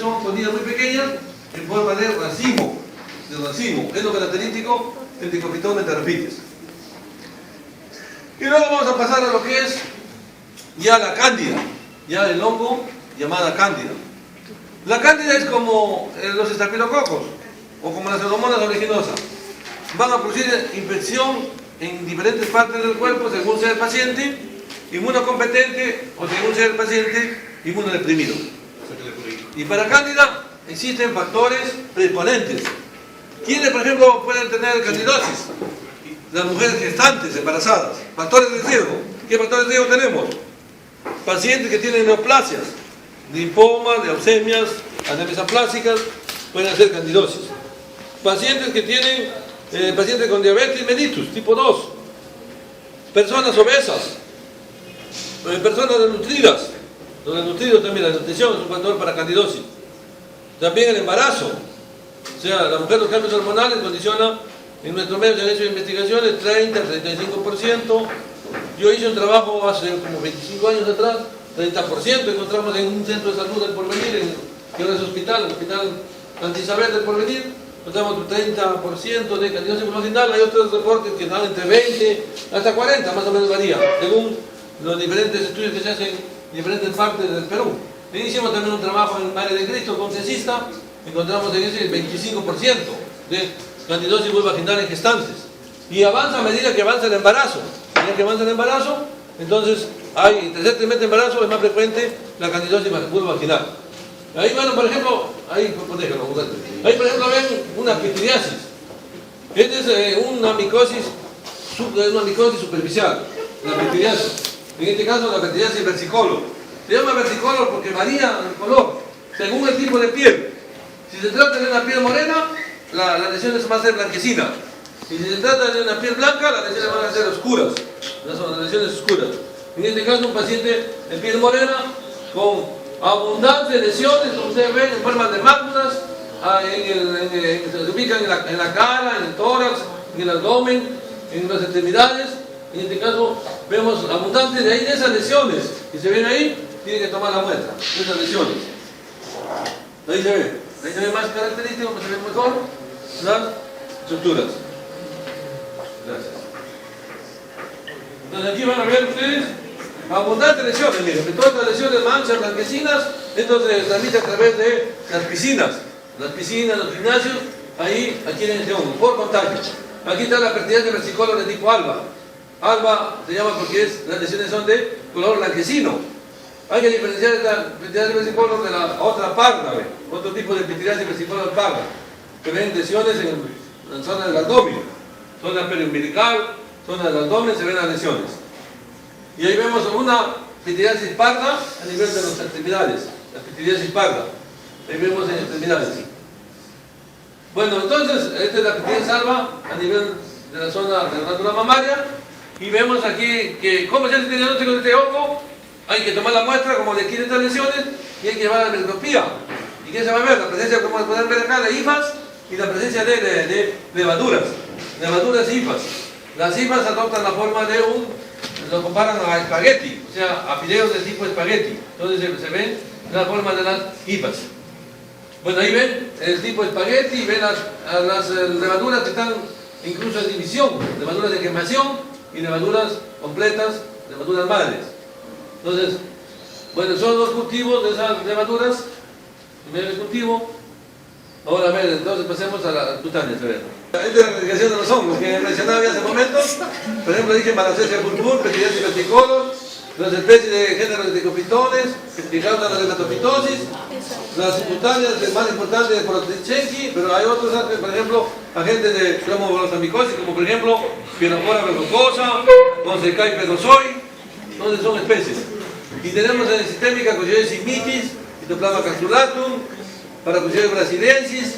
son conidias muy pequeñas en forma de racimo. Es lo característico del Tricopitón Mentalorbites. Y luego vamos a pasar a lo que es ya la cándida, ya el hongo llamada cándida. La cándida es como los estafilococos o como las pseudomonas oleaginosas. Van a producir infección en diferentes partes del cuerpo según sea el paciente, inmunocompetente o según sea el paciente inmunodeprimido. Y para cándida existen factores predisponentes. ¿Quiénes, por ejemplo, pueden tener candidosis? Las mujeres gestantes, embarazadas. Factores de riesgo. ¿Qué factores de riesgo tenemos? Pacientes que tienen neoplasias, linfomas, leucemias, anemias aplásicas, pueden hacer candidosis. Pacientes que tienen, pacientes con diabetes mellitus, tipo 2. Personas obesas. Personas desnutridas. Los desnutridos también, la nutrición es un factor para candidosis. También el embarazo. O sea, la mujer, los cambios hormonales condiciona, en nuestro medio se han hecho investigaciones, 30-35%. Yo hice un trabajo hace como 25 años atrás, 30%, encontramos en un centro de salud del Porvenir, que ahora es el Hospital Santa Isabel del Porvenir, encontramos un 30% de candidosis vaginal. Hay otros reportes que dan entre 20 hasta 40, más o menos varía, según los diferentes estudios que se hacen en diferentes partes del Perú. Y hicimos también un trabajo en María de Cristo con cesista, encontramos en ese el 25% de candidosis vaginal en gestantes. Y avanza a medida que avanza el embarazo. A medida que avanza el embarazo, entonces hay, en tercer trimestre de embarazo es más frecuente la candidosis vaginal. Ahí, bueno, por ejemplo, ahí por ejemplo ven una pityriasis. Esta es una micosis superficial, la pityriasis. En este caso la pityriasis versicolor. Se llama versicolor porque varía el color según el tipo de piel. Si se trata de una piel morena, las lesiones van a ser blanquecinas. Y si se trata de una piel blanca, las lesiones van a ser oscuras. Son las lesiones oscuras. En este caso, un paciente de piel morena con abundantes lesiones, como ustedes ven, en forma de máculas, se ubican en la cara, en el tórax, en el abdomen, en las extremidades. En este caso, vemos abundantes de ahí de esas lesiones. Y se ven ahí, tienen que tomar la muestra de esas lesiones. Ahí se ve. Ahí se ve más característico, se ve mejor las estructuras. Gracias. Entonces aquí van a ver ustedes abundantes lesiones. Miren, que todas las lesiones manchas blanquecinas, esto se transmite a través de las piscinas. Las piscinas, los gimnasios, ahí adquieren este hongo, por contagio. Aquí está la pityriasis versicolor de tipo alba. Alba se llama porque las lesiones son de color blanquecino. Hay que diferenciar esta pitidiasis versicolor de la otra parda, otro tipo de pitidiasis versicolor parda, que ven lesiones en la zona del abdomen, zona periumbilical, zona del abdomen, se ven las lesiones. Y ahí vemos una pitidiasis parda a nivel de las extremidades, la pitidiasis parda, ahí vemos en extremidades. Bueno, entonces, esta es la pitidiasis alba a nivel de la zona de la glándula mamaria, y vemos aquí que, como ya se tiene diagnóstico de este hongo, hay que tomar la muestra como de aquí de estas lesiones y hay que llevar a la microscopía. ¿Y qué se va a ver? La presencia, como pueden ver acá, de hifas y la presencia de levaduras hifas. Las hifas adoptan la forma de lo comparan a espagueti, o sea, a fideos de tipo espagueti. Entonces se ven la forma de las hifas. Bueno, ahí ven el tipo espagueti y ven las levaduras que están incluso en división, levaduras de quemación y levaduras completas, levaduras madres. Entonces, bueno, son los cultivos de esas levaduras, primer cultivo. Ahora, a ver, entonces pasemos a las cutáneas, a ver. Esta es la clasificación de los hongos que mencionaba hace momentos. Por ejemplo, dije Malassezia purpur, Pitidiasis versicolor, las especies de género de ticopitones, que causan la dermatopitosis, las cutáneas, el más importante es Porochenki, pero hay otros, por ejemplo, agentes de cromobolomicosis, como por ejemplo, Pielofora verrucosa, Consecai pedosoi. Entonces son especies. Y tenemos en sistémica Coccidioides mitis, Phytoplasma capsulatum, Paracoccidioides brasiliensis.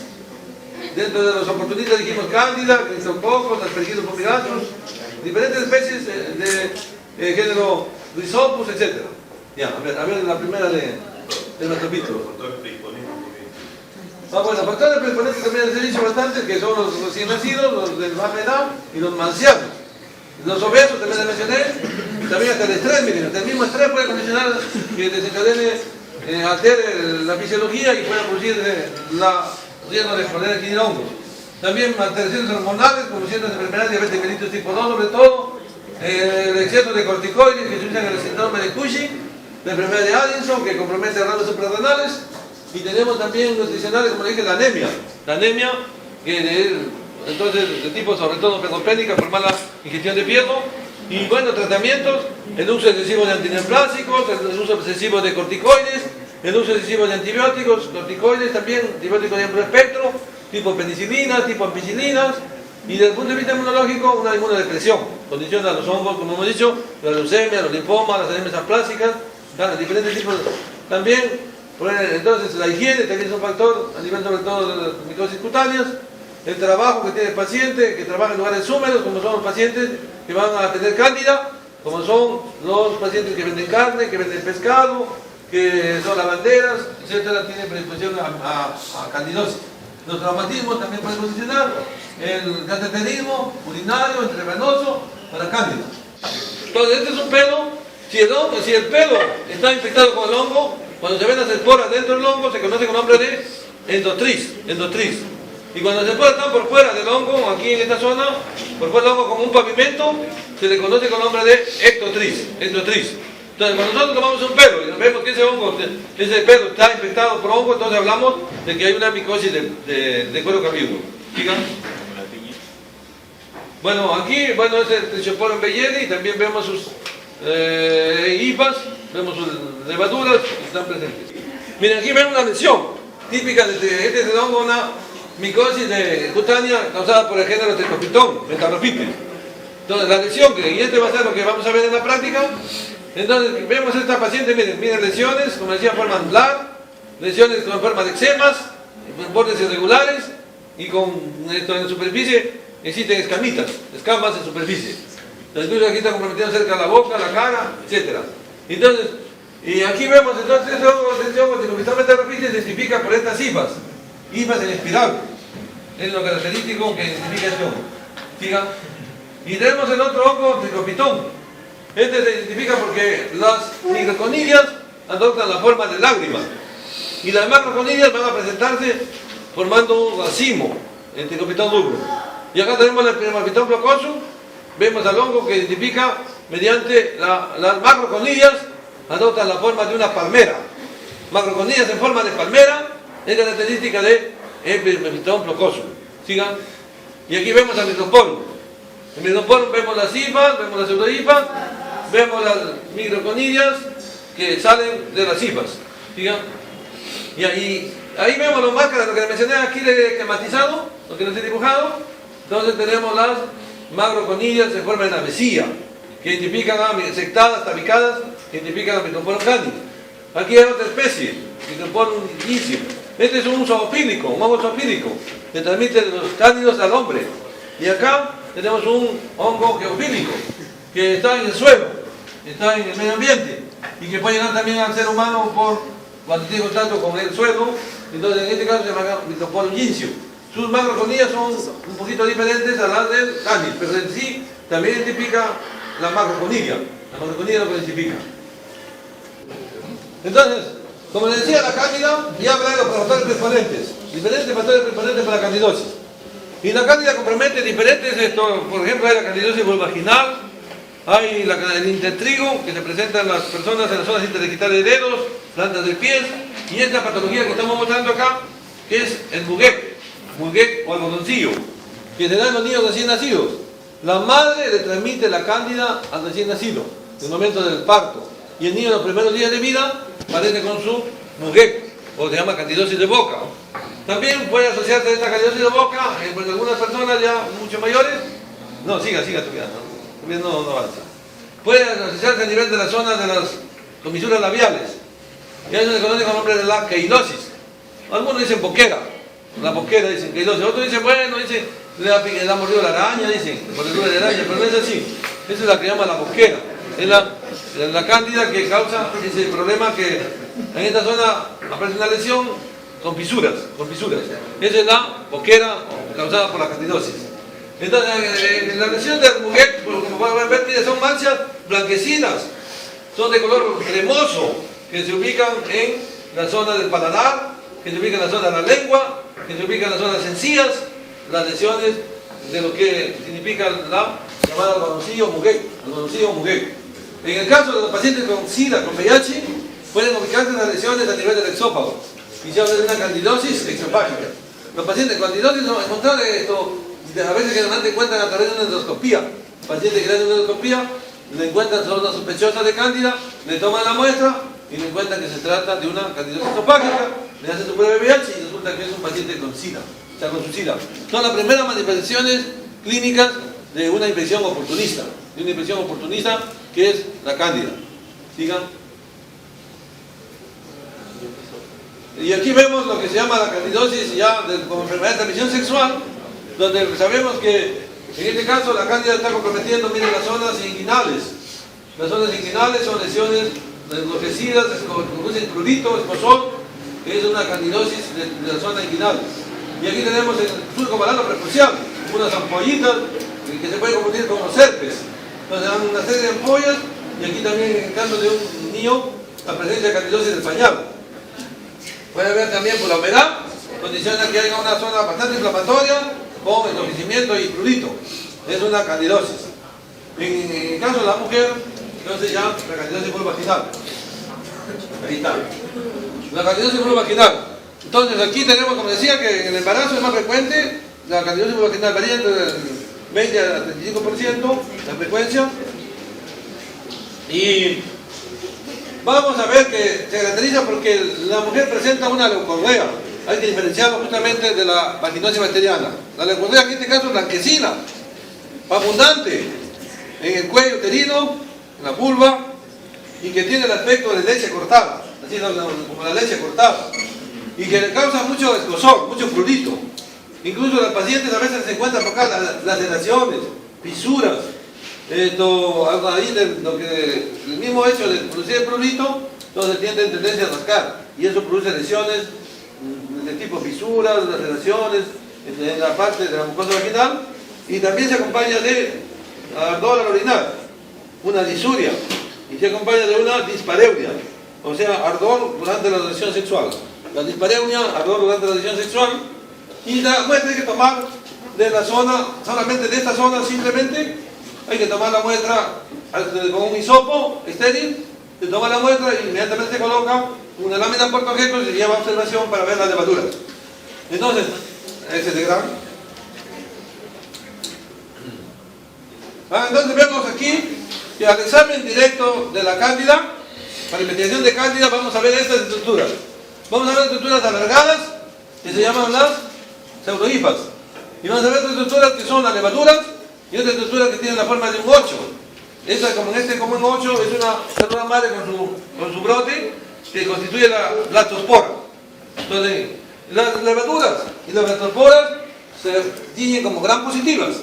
Dentro de los oportunistas dijimos Cándida, Cristococos, Aspergillus fumigatus, diferentes especies de género Rhizopus, etc. Ya, a ver la primera de nuestro capítulo. Bueno, los factores predisponentes también se dicho bastante, que son los recién nacidos, los de baja edad y los ancianos. Los obesos también les mencioné, también hasta el estrés, miren, hasta el mismo estrés puede condicionar que desencadene, altere la fisiología y pueda producir la riesgo de explorar hongos. También alteraciones hormonales, como ciertas enfermedades, diabetes mellitus tipo 2 sobre todo, el exceso de corticoides que se usan en el síndrome de Cushing, la enfermedad de Addison que compromete a ramos suprarrenales, y tenemos también nutricionales, como dije, la anemia que entonces de tipo sobre todo fenopénica por mala ingestión de fierro. Y bueno, tratamientos, el uso excesivo de antineoplásicos, el uso excesivo de corticoides, el uso excesivo de antibióticos, corticoides también, antibióticos de amplio espectro, tipo penicilinas, tipo ampicilinas, y desde el punto de vista inmunológico, una inmunodepresión, condiciona a los hongos, como hemos dicho, la leucemia, los linfomas, las anemias aplásicas, diferentes tipos también. Entonces la higiene también es un factor a nivel sobre todo de las micosis cutáneas. El trabajo que tiene el paciente, que trabaja en lugares húmedos, como son los pacientes que van a tener cándida, como son los pacientes que venden carne, que venden pescado, que son lavanderas, etcétera, tienen predisposición a candidosis. Los traumatismos también pueden condicionar el cateterismo urinario, intravenoso, para cándida. Entonces este es un pelo, si el pelo está infectado con el hongo, cuando se ven las esporas dentro del hongo se conoce con el nombre de endotriz. Y cuando las esporas están por fuera del hongo, aquí en esta zona, por fuera del hongo como un pavimento, se le conoce con el nombre de ectotriz. Entonces, cuando nosotros tomamos un pelo y vemos que ese pelo está infectado por hongo, entonces hablamos de que hay una micosis de cuero cabelludo. ¿Sigan? Bueno, aquí, es el Trichosporum beyeri y también vemos sus hifas, vemos sus levaduras que están presentes. Miren, aquí ven una lesión típica de este hongo, una micosis cutánea causada por el género Trichophyton, Metarophytes. Entonces, la lesión, y este va a ser lo que vamos a ver en la práctica. Entonces, vemos a esta paciente, miren lesiones, como decía, forman blar, lesiones con forma de eczemas, bordes irregulares, y en superficie existen escamas en superficie. Entonces, incluso aquí está comprometido cerca de la boca, la cara, etc. Entonces, y aquí vemos, entonces, este hongo Trichophyton Metarophytes se identifica por estas hifas en espiral. Es lo característico que identifica este hongo. ¿Siga? Y tenemos el otro hongo, Trichophyton. Este se identifica porque las microconillas adoptan la forma de lágrima. Y las macroconillas van a presentarse formando un racimo, el Trichophyton rubrum. Y acá tenemos el Trichophyton plocoso. Vemos al hongo que identifica mediante las macroconillas, adoptan la forma de una palmera. Macroconillas en forma de palmera es característica de Trichophyton plocoso. ¿Sigan? Y aquí vemos al Microsporum. En el Microsporum vemos las hifas, vemos las pseudohifas, vemos las microconillas que salen de las cifras. ¿Sigan? Y ahí vemos los marcas, lo que les mencioné aquí de esquematizado, lo que les he dibujado. Entonces tenemos las macroconillas en forma de navecilla, que identifican a sectadas, tabicadas, que identifican a Mitosporum candis. Aquí hay otra especie, Mitosporum licio. Este es un zoofílico, un hongo zoofílico, que transmite de los cándidos al hombre. Y acá tenemos un hongo geofílico, que está en el suelo, está en el medio ambiente, y que puede llegar también al ser humano cuando tiene contacto con el suelo. Entonces en este caso se llama Mitosporum licio. Sus macroconillas son un poquito diferentes a las del candis, pero en sí también identifica la macroconilla. La macroconilla lo que identifica. Entonces, como les decía, la cándida ya habla de los factores predisponentes, diferentes factores predisponentes para la candidosis. Y la cándida compromete diferentes, por ejemplo, hay la candidosis vulvaginal, hay el intertrigo, que se presenta en las personas en las zonas interdigitales de dedos, plantas de pies, y esta patología que estamos mostrando acá, que es el muguec o algodoncillo, que se da en los niños recién nacidos. La madre le transmite la cándida al recién nacido, en el momento del parto. Y el niño en los primeros días de vida aparece con su muguec, o se llama candidosis de boca. También puede asociarse esta candidosis de boca en algunas personas ya mucho mayores. No, siga tu vida, no avanza. Puede asociarse a nivel de las zonas de las comisuras labiales. Y a eso se conoce con el nombre de la queidosis. Algunos dicen boquera, la boquera dicen queidosis. Otros dicen, le ha mordido la araña, dicen, mordedura de araña, pero no es así. Esa es la que llama la boquera. Es la cándida que causa ese problema que en esta zona aparece una lesión con fisuras. Esa es la boquera causada por la candidosis. Entonces, la lesión del muguec, como pueden ver, son manchas blanquecinas, son de color cremoso, que se ubican en la zona del paladar, que se ubican en la zona de la lengua, que se ubican en las zonas sencillas, las lesiones de lo que significa la llamada algodoncillo muguec. En el caso de los pacientes con SIDA, con VIH, pueden ubicarse las lesiones a nivel del exófago y se habla de una candidosis exofágica. Los pacientes con candidosis encontrar esto, a veces que normalmente encuentran a través de una endoscopía. Pacientes que hacen una endoscopía, le encuentran zona sospechosa de cándida, le toman la muestra y le encuentran que se trata de una candidosis exofágica, le hacen su prueba de VIH y resulta que es un paciente con SIDA, o sea, con su SIDA. Son las primeras manifestaciones clínicas de una infección oportunista, que es la cándida. Sigan. Y aquí vemos lo que se llama la candidosis ya como enfermedad de transmisión sexual, donde sabemos que en este caso la cándida está comprometiendo, miren, las zonas inguinales. Las zonas inguinales son lesiones enrojecidas, con prurito, escozor, que es una candidosis de la zona inguinal. Y aquí tenemos el surco balano prepucial, unas ampollitas que se pueden confundir como herpes. Entonces dan una serie de ampollas, y aquí también en el caso de un niño la presencia de candidosis del pañal. Puede haber también por la humedad, condiciones que haya una zona bastante inflamatoria con enrojecimiento y prurito. Es una candidosis. En el caso de la mujer, entonces ya la candidosis vulvovaginal. Ahí está. La candidosis vulvovaginal. Entonces aquí tenemos, como decía, que en el embarazo es más frecuente, la candidosis vulvovaginal varía entre el 20 al 35% la frecuencia. Y vamos a ver que se caracteriza porque la mujer presenta una leucorrea. Hay que diferenciarlo justamente de la vaginosis bacteriana. La leucorrea en este caso es blanquecina, abundante en el cuello uterino, en la vulva, y que tiene el aspecto de leche cortada, así como la leche cortada, y que le causa mucho escozor, mucho prurito. Incluso las pacientes a veces se encuentran por acá laceraciones, fisuras, a raíz de lo que el mismo hecho de producir el prurito, entonces tienen tendencia a rascar, y eso produce lesiones de tipo fisuras, laceraciones en la parte de la mucosa vaginal, y también se acompaña de ardor al orinar, una disuria, y se acompaña de una dispareunia, o sea, ardor durante la relación sexual. La dispareunia, ardor durante la relación sexual, y la muestra hay que tomar de la zona, solamente de esta zona simplemente, hay que tomar la muestra con un hisopo estéril, se toma la muestra y inmediatamente se coloca una lámina porta objetos y se lleva a observación para ver las levaduras. Entonces, ese es de gran. Entonces vemos aquí que al examen directo de la cándida para investigación de cándida vamos a ver estas estructuras. Vamos a ver estructuras alargadas, que se llaman las pseudohifas. Y vamos a ver otras estructuras que son las levaduras, y otras estructuras que tienen la forma de un 8. Esta, como en este común 8, es una célula madre con su brote, que constituye la blastospora. Entonces, las levaduras y las blastosporas se tiñen como gram positivas,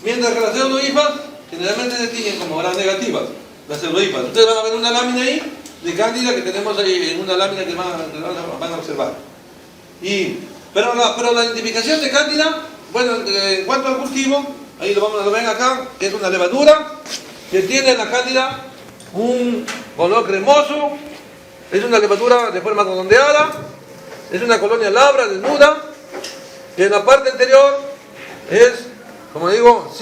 mientras que las pseudohifas generalmente se tiñen como gram negativas, las pseudohifas. Ustedes van a ver una lámina ahí de cándida que tenemos ahí en una lámina que van a observar. Pero la identificación de cándida, bueno, en cuanto al cultivo, ahí lo ven acá, que es una levadura que tiene en la cándida un color cremoso, es una levadura de forma redondeada, es una colonia glabra, desnuda, que en la parte anterior es, como digo,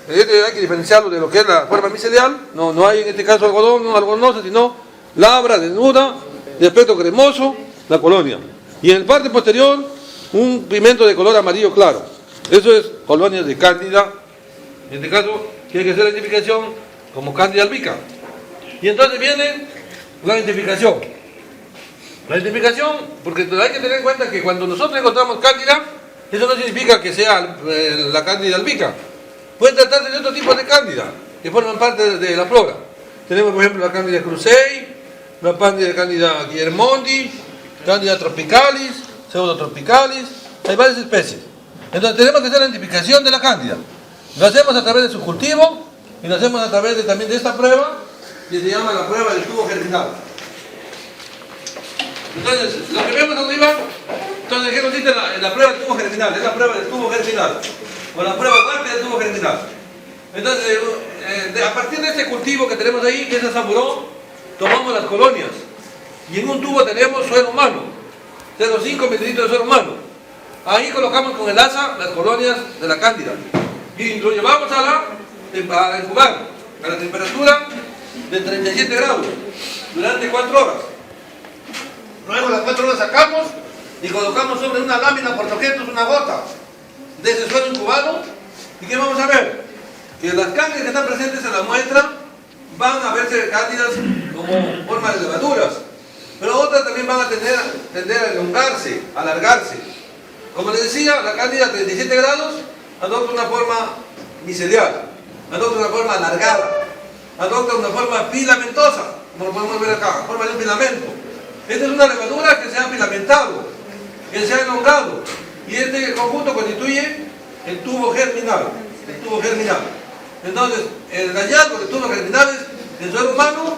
hay que diferenciarlo de lo que es la forma micelial, no hay en este caso algodón, no algodonosa, sino glabra, desnuda, de aspecto cremoso, la colonia. Y en la parte posterior, un pigmento de color amarillo claro. Eso es colonias de cándida. En este caso, tiene que ser la identificación como cándida albicans. Y entonces viene la identificación. La identificación, porque hay que tener en cuenta que cuando nosotros encontramos cándida, eso no significa que sea la cándida albicans. Puede tratarse de otro tipo de cándida, que forman parte de la flora. Tenemos, por ejemplo, la cándida cruzei, la cándida guillermondi, cándida tropicalis, pseudotropicalis, hay varias especies. Entonces tenemos que hacer la identificación de la cándida. Lo hacemos a través de su cultivo y lo hacemos a través también de esta prueba que se llama la prueba del tubo germinal. Entonces, lo que vemos arriba, entonces, ¿qué consiste la prueba del tubo germinal? Es la prueba del tubo germinal, o la prueba rápida del tubo germinal. Entonces, a partir de este cultivo que tenemos ahí, que es el samburón, tomamos las colonias y en un tubo tenemos suero humano, 0,5 mililitros de suero humano. Ahí colocamos con el asa las colonias de la cándida y lo llevamos a incubar a la temperatura de 37 grados durante 4 horas. Luego a las 4 horas sacamos y colocamos sobre una lámina por objetos una gota de ese suero incubado. ¿Y qué vamos a ver? Que las cándidas que están presentes en la muestra van a verse cándidas como forma de levaduras, pero otras también van a tender a elongarse, a alargarse. Como les decía, la cándida a 37 grados adopta una forma micelial, adopta una forma alargada, adopta una forma filamentosa, como lo podemos ver acá, forma de un filamento. Esta es una levadura que se ha filamentado, que se ha elongado, y este conjunto constituye el tubo germinal. Entonces, el hallazgo de tubos germinales en suelo humano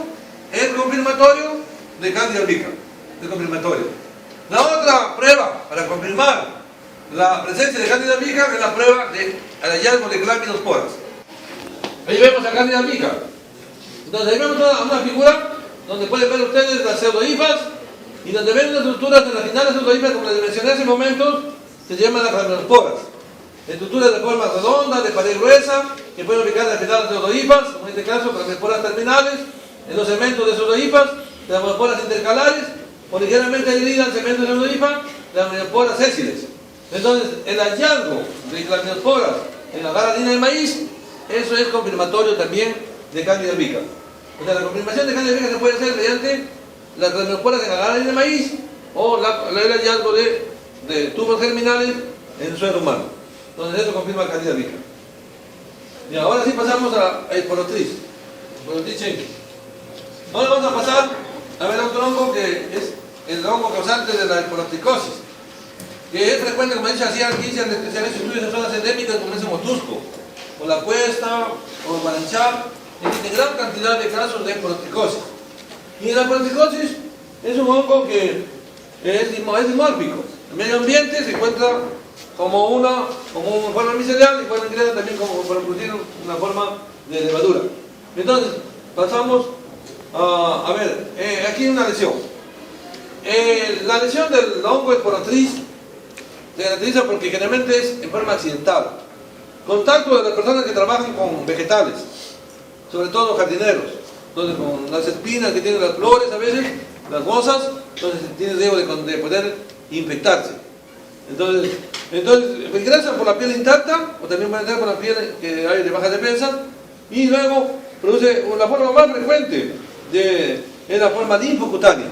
es confirmatorio de cándida albicans, es confirmatorio. La otra prueba para confirmar la presencia de cándida albicans es la prueba del hallazgo de graminosporas. Ahí vemos a cándida albicans. Entonces ahí vemos una figura donde pueden ver ustedes las pseudohifas y donde ven las estructuras de las finales pseudohifas, como les mencioné hace momentos, se llaman las graminosporas. Estructuras de forma redonda, de pared gruesa, que pueden ubicar al final las pseudohifas, como en este caso graminosporas terminales, en los segmentos de pseudohifas, las graminosporas intercalares, o ligeramente divididas en segmentos de pseudohifas, las graminosporas sésiles. Entonces, el hallazgo de graminosporas en la garalina del maíz, eso es confirmatorio también de cándida albicans. O sea, la confirmación de cándida albicans se puede hacer mediante las graminosporas en la garalina del maíz o el hallazgo de tubos germinales en el suelo humano. Entonces, eso confirma cándida albicans. Y ahora sí pasamos a Esporoctris. Ahora vamos a pasar a ver otro hongo que es el hongo causante de la esporocticosis, que es frecuente, como he dicho, hacían 15 especialistas estudios en zonas endémicas como ese Motusco, o la Cuesta, o el Guaranchá, existen gran cantidad de casos de esporocticosis. Y la esporocticosis es un hongo que es dimórfico. En medio ambiente se encuentra como una forma micelial y puede crear también como para producir una forma de levadura. Entonces, pasamos a ver, aquí hay una lesión. La lesión del hongo Esporoctris se caracteriza porque generalmente es en forma accidental. Contacto de las personas que trabajan con vegetales, sobre todo jardineros. Entonces, con las espinas que tienen las flores a veces, las gozas, entonces tiene riesgo de poder infectarse. Entonces ingresan por la piel intacta, o también pueden entrar por la piel que hay de baja defensa, y luego produce la forma más frecuente es la forma linfocutánea,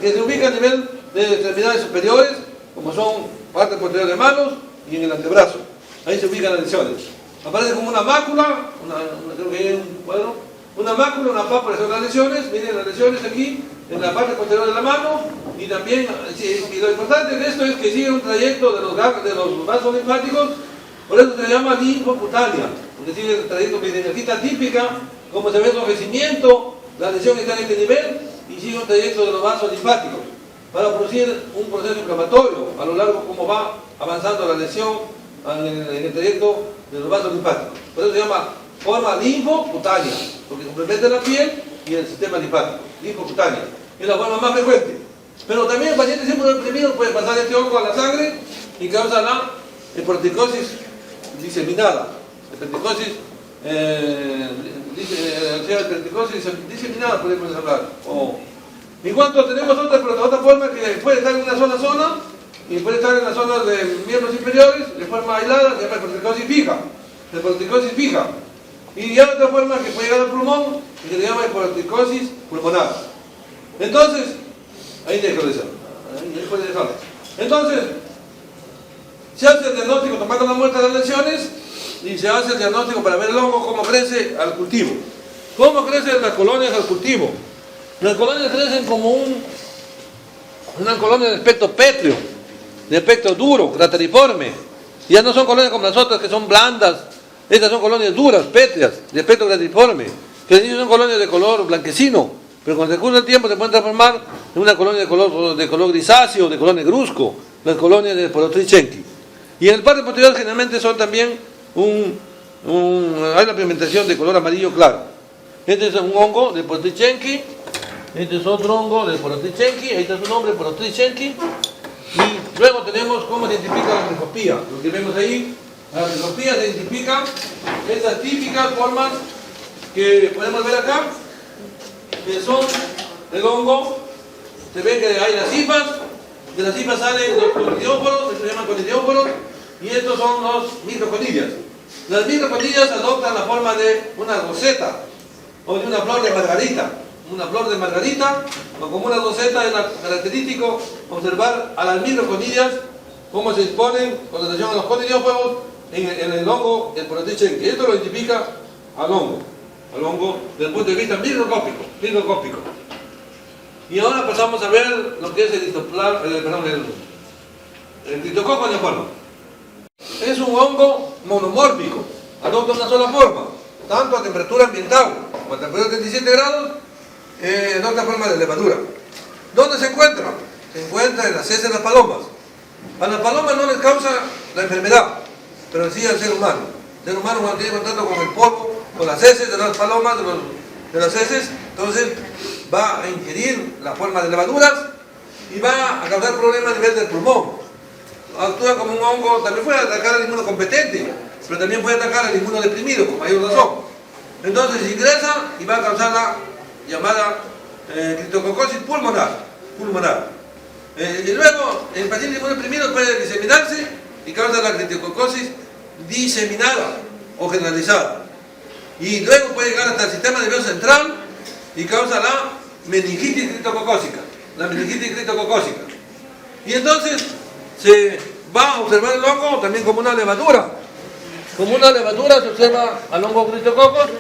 que se ubica a nivel de extremidades superiores, como son parte posterior de manos y en el antebrazo. Ahí se ubican las lesiones. Aparece como una mácula, creo que hay un cuadro, una mácula, una pápula son las lesiones. Miren las lesiones aquí, en la parte posterior de la mano, y también, y lo importante de esto es que sigue un trayecto de los vasos linfáticos, por eso se llama linfocutánea, porque sigue el trayecto de típica, como se ve el enrojecimiento, la lesión está en este nivel, y sigue un trayecto de los vasos linfáticos, para producir un proceso inflamatorio, a lo largo como va avanzando la lesión en el trayecto de los vasos linfáticos. Por eso se llama forma linfocutánea, porque complementa la piel y el sistema linfático, linfocutánea. Es la forma más frecuente. Pero también el paciente siempre deprimido puede pasar este hongo a la sangre y causa la hepaticosis diseminada. Hepaticosis diseminada podemos hablar. En cuanto tenemos otra forma que puede estar en una sola zona y puede estar en las zonas de miembros inferiores, de forma aislada, se llama hepaticosis fija. Y ya otra forma que puede llegar al pulmón, que se llama hepaticosis pulmonar. Entonces, ahí puede dejarlo. Entonces, se hace el diagnóstico tomando la muestra de las lesiones y se hace el diagnóstico para ver el hongo cómo crece al cultivo. ¿Cómo crecen las colonias al cultivo? Las colonias crecen como una colonia de aspecto pétreo, de aspecto duro, crateriforme. Ya no son colonias como las otras que son blandas. Estas son colonias duras, pétreas, de aspecto crateriforme. Que son colonias de color blanquecino, pero con el decurso del tiempo se pueden transformar en una colonia de color grisáceo, de color negruzco, las colonias de Porotrychenki. Y en el parte posterior generalmente son también hay una pigmentación de color amarillo claro. Este es un hongo de Porotrychenki. Este es otro hongo de Porotrychenki, ahí está su nombre, Porotrychenki. Y luego tenemos cómo se identifica la microscopía. Lo que vemos ahí, la microscopía se identifica estas típicas formas que podemos ver acá, que son el hongo. Se ve que hay las hifas, de las hifas salen los conidióforos, se llaman conidióforos, y estos son los microconillas. Las microconillas adoptan la forma de una roseta o de una flor de margarita. Una flor de margarita, o como una roseta, es característico observar a las microconillas cómo se exponen con relación a los conidióforos en el hongo del Porotrychenki. Esto lo identifica al hongo desde el punto de vista microscópico. Y ahora pasamos a ver lo que es el Cryptococcus neoforma. Es un hongo monomórfico, adopta una sola forma, tanto a temperatura ambiental como a temperatura de 37 grados, en otra forma de levadura. ¿Dónde se encuentra? Se encuentra en las heces de las palomas. A las palomas no les causa la enfermedad, pero sí al ser humano. El ser humano cuando tiene contacto con el polvo, con las heces de las palomas, de las heces, entonces va a ingerir la forma de levaduras y va a causar problemas a nivel del pulmón. Actúa como un hongo, también puede atacar al inmunocompetente, pero también puede atacar al inmunodeprimido, con mayor razón. Entonces ingresa y va a causar la llamada criptococosis pulmonar. Y luego el paciente inmunodeprimido puede diseminarse y causa la criptococosis diseminada o generalizada. Y luego puede llegar hasta el sistema nervioso central y causa la meningitis criptococócica. Y entonces se va a observar el hongo también como una levadura. Como una levadura se observa al hongo Cryptococcus.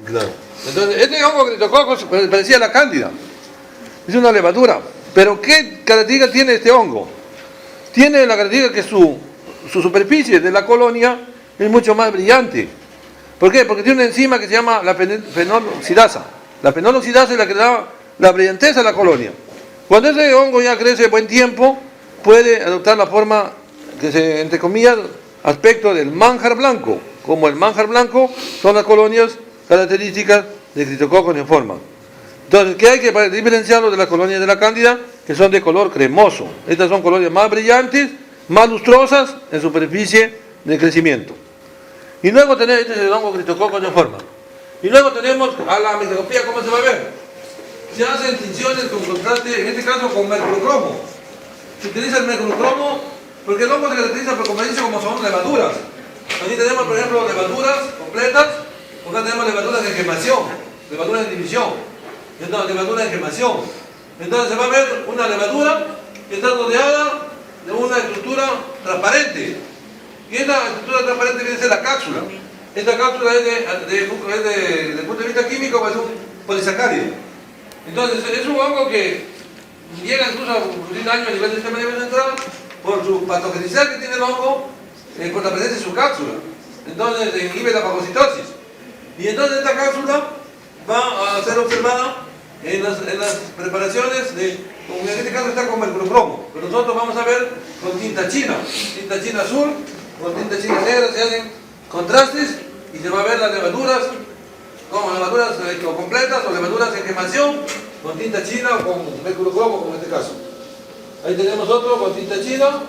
Claro. Entonces, este hongo Cryptococcus parecía la cándida. Es una levadura. Pero ¿qué característica tiene este hongo? Tiene la característica que su superficie de la colonia es mucho más brillante. ¿Por qué? Porque tiene una enzima que se llama la fenoloxidasa. La fenoloxidasa es la que da la brillanteza a la colonia. Cuando ese hongo ya crece buen tiempo, puede adoptar la forma que se, entre comillas, aspecto del manjar blanco. Como el manjar blanco son las colonias características de Cryptococcus neoforma. Entonces, ¿qué hay que diferenciarlo de las colonias de la cándida? Que son de color cremoso. Estas son colonias más brillantes, más lustrosas en superficie de crecimiento. Y luego tenemos, este es el hongo Cryptococcus neoforma. Y luego tenemos a la microscopía, ¿cómo se va a ver? Se hacen tinciones con contraste, en este caso con mercurocromo. Se utiliza el mercurocromo porque el hongo se caracteriza por convertirse como son levaduras. Aquí tenemos, por ejemplo, levaduras completas, acá tenemos levaduras de quemación. levadura de división, entonces levadura de germinación. Entonces se va a ver una levadura que está rodeada de una estructura transparente. Y esta estructura transparente viene a ser la cápsula. Esta cápsula desde el punto de vista químico va a ser un polisacárido. Entonces es un hongo que llega incluso a producir daño a nivel del sistema nervioso central por su patogenicidad que tiene el hongo, por la presencia de su cápsula. Entonces inhibe la fagocitosis. Y entonces esta cápsula va a ser observada en las preparaciones como en este caso está con mercurocromo, pero nosotros vamos a ver con tinta china azul, con tinta china negra, se hacen contrastes y se va a ver las levaduras, como levaduras completas o levaduras en quemación, con tinta china o con mercurocromo como en este caso. Ahí tenemos otro con tinta china,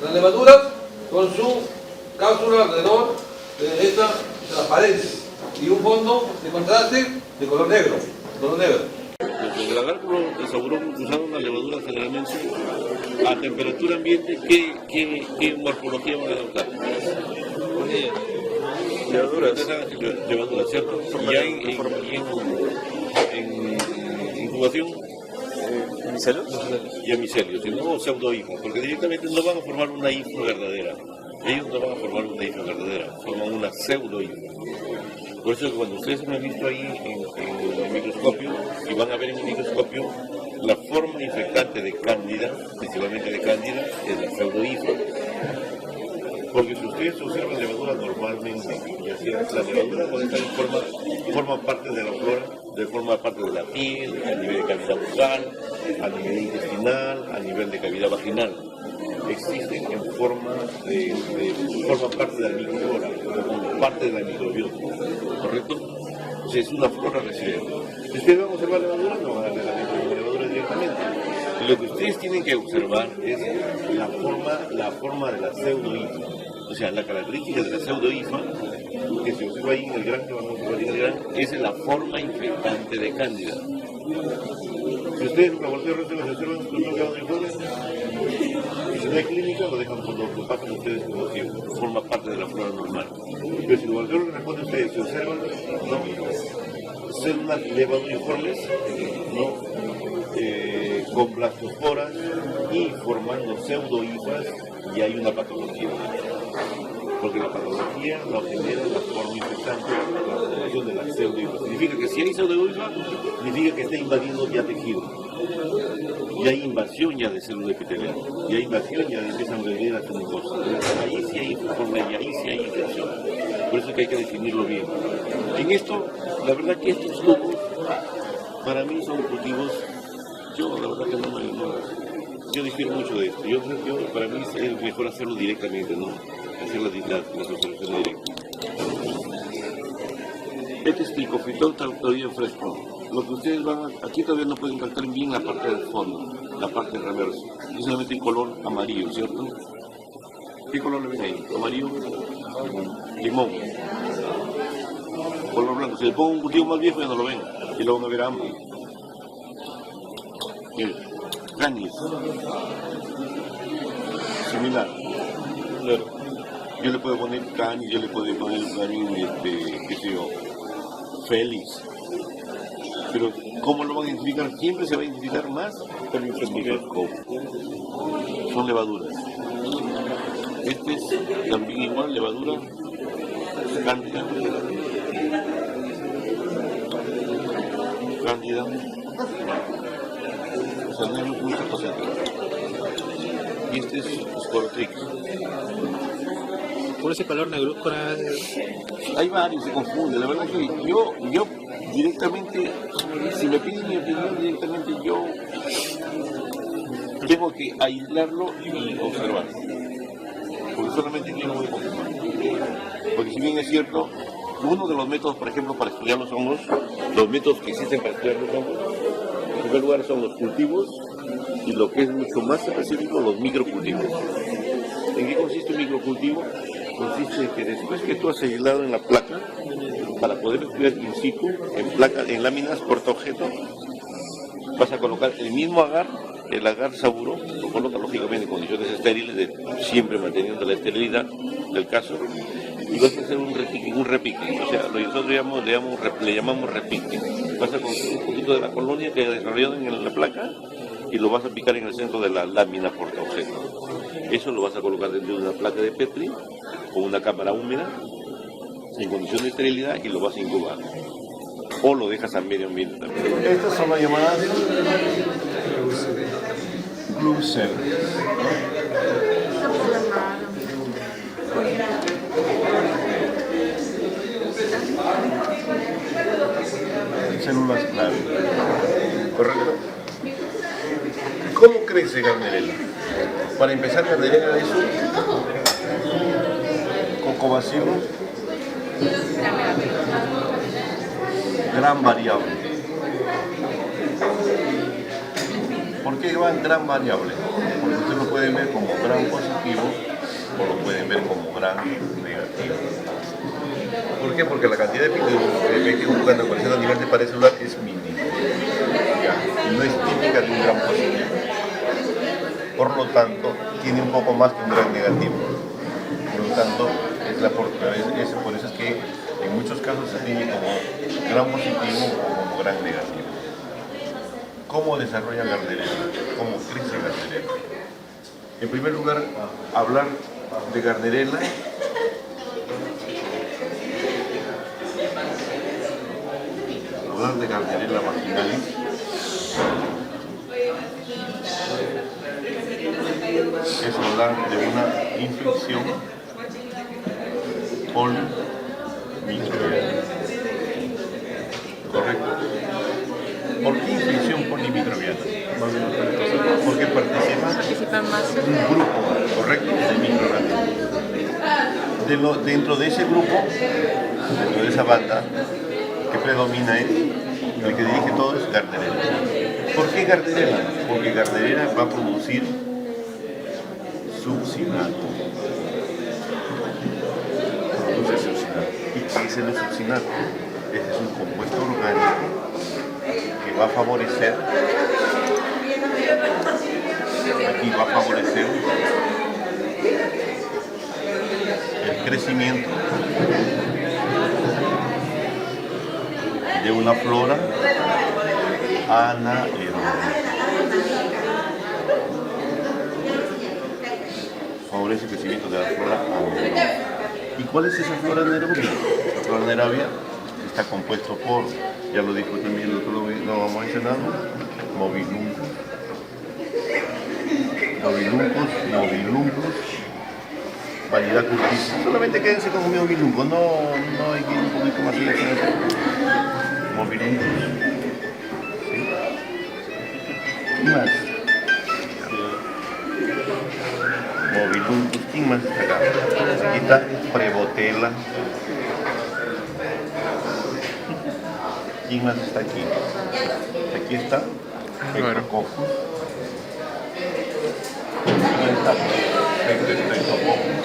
las levaduras con su cápsula alrededor de esta transparencia y un fondo de contraste de color negro. El lagarto saburón usando una levadura generalmente a temperatura ambiente, ¿qué morfología van a adoptar? Levaduras, ¿cierto? Ya en incubación ¿Micelios? y a micelios, no pseudohifas, porque directamente no van a formar una hifa verdadera. Ellos no van a formar una hifa verdadera, forman una pseudohifa. Por eso cuando ustedes me han visto ahí en el microscopio, y van a ver en el microscopio, la forma infectante de cándida, principalmente de cándida, es la pseudohifa. Porque si ustedes observan levadura normalmente, y así la levadura puede estar forma parte de la flora, forma parte de la piel, a nivel de cavidad bucal, a nivel intestinal, a nivel de cavidad vaginal. Existen en forma parte de la microflora, como parte de la microbiota, ¿correcto? Entonces es una flora residente. Si ustedes van a observar levadura, no van a ver la levadura directamente. Lo que ustedes tienen que observar es la forma de la pseudohifa. O sea, la característica de la pseudohifa, que se observa ahí en el gran, que vamos a observar en el gran, es la forma infectante de cándida. Si ustedes lo voltean, se observan los órganos informes, y si no hay clínica, lo dejan por lo pasan ustedes como que forma parte de la flora normal. Pero si lo voltean, responden ustedes, se observan, no, células levaduriformes, no, con blastosporas y formando pseudohifas, y hay una patología. Porque la patología lo genera la forma infectante, la formación de la pseudohifa. Significa que si hay pseudohifa, significa que está invadiendo ya tejido. Y hay invasión ya de célula epitelial. Y hay invasión ya de empiezan a venir las mucosas. Ahí sí hay forma y ahí sí hay infección. Por eso es que hay que definirlo bien. En esto, la verdad que estos grupos, para mí son cultivos, yo la verdad que yo difiero mucho de esto. Para mí es mejor hacerlo directamente, ¿no? Hacer las observaciones directas. Este es tricofitol todavía fresco. Lo que ustedes aquí todavía no pueden captar bien la parte del fondo, la parte del reverso. Y solamente en color amarillo, ¿cierto? ¿Qué color le ven ahí? Amarillo, limón. Color blanco. Si le pongo un cultivo más viejo ya no lo ven. Y lo van a ver amplio. Canis. Similar. Claro. Yo le puedo poner canis, yo le puedo poner también, qué sé yo, Félix. Pero ¿cómo lo van a identificar? Siempre se va a identificar más por el microscopio. Son levaduras. Este es también igual, levadura cándida. Cándida. O sea, no hay mucha cosa. Y este es Scorotrix. Por ese color negruzco. Hay varios, se confunde. La verdad que yo directamente, si me piden mi opinión directamente, yo tengo que aislarlo y observar. Porque solamente yo no voy a confirmar. Porque si bien es cierto, uno de los métodos, por ejemplo, para estudiar los hongos, los métodos que existen para estudiar los hongos, en primer lugar son los cultivos y lo que es mucho más específico, los microcultivos. ¿En qué consiste un microcultivo? Consiste en que después que tú has aislado en la placa, para poder estudiar in situ, en láminas portaobjeto, vas a colocar el mismo agar, el agar saburo, lo coloca lógicamente en condiciones estériles, siempre manteniendo la esterilidad del caso, y vas a hacer un repique. O sea, nosotros le llamamos repique. Vas a conseguir un poquito de la colonia que ha desarrollado en la placa y lo vas a picar en el centro de la lámina portaobjeto. Eso lo vas a colocar dentro de una placa de Petri con una cámara húmeda en condición de esterilidad y lo vas a incubar. O lo dejas al medio ambiente también. Estas son las llamadas glue cells. Células clave. ¿Correcto? ¿Cómo crece Gardnerella? Para empezar, Gardnerella es un cocobacillus gran variable. ¿Por qué va en gran variable? Porque ustedes lo pueden ver como gran positivo o lo pueden ver como gran negativo. ¿Por qué? Porque la cantidad de efectivos jugando a nivel de pared celular es mínima. No es típica de un gran positivo. Por lo tanto, tiene un poco más que un gran negativo. Por lo tanto, por eso es que en muchos casos se tiene como gran positivo o como gran negativo. ¿Cómo desarrolla Gardnerella? ¿Cómo crece Gardnerella? En primer lugar, hablar de Gardnerella vaginalis es hablar de una infección polimicrobiana. ¿Correcto? ¿Por qué infección polimicrobiana? Porque participan más un grupo, ¿correcto?, de microorganismos. Dentro de ese grupo, dentro de esa banda, que predomina es, el que dirige todo es Gardnerella. ¿Por qué Gardnerella? Porque Gardnerella va a producir succinato. Produce succinato. ¿Y qué es el succinato? Este es un compuesto orgánico que va a favorecer, el crecimiento de una flora anaerobia. Favorece el crecimiento de la flora anaerobia. ¿Y cuál es esa flora anaerobia? La flora anaerobia está compuesto por, ya lo dijo también el otro lo hemos mencionado, mobiluncos, variedad curtis. Solamente quédense con mobilunco, no hay que ir un poquito más allá con eso. Mobiluncos. ¿Sí? ¿Quién más? Mobiluncos. ¿Quién más está acá? Aquí está Prevotella. ¿Quién más está aquí? Aquí está Ectococcus. ¿Quién más está? Ectococcus.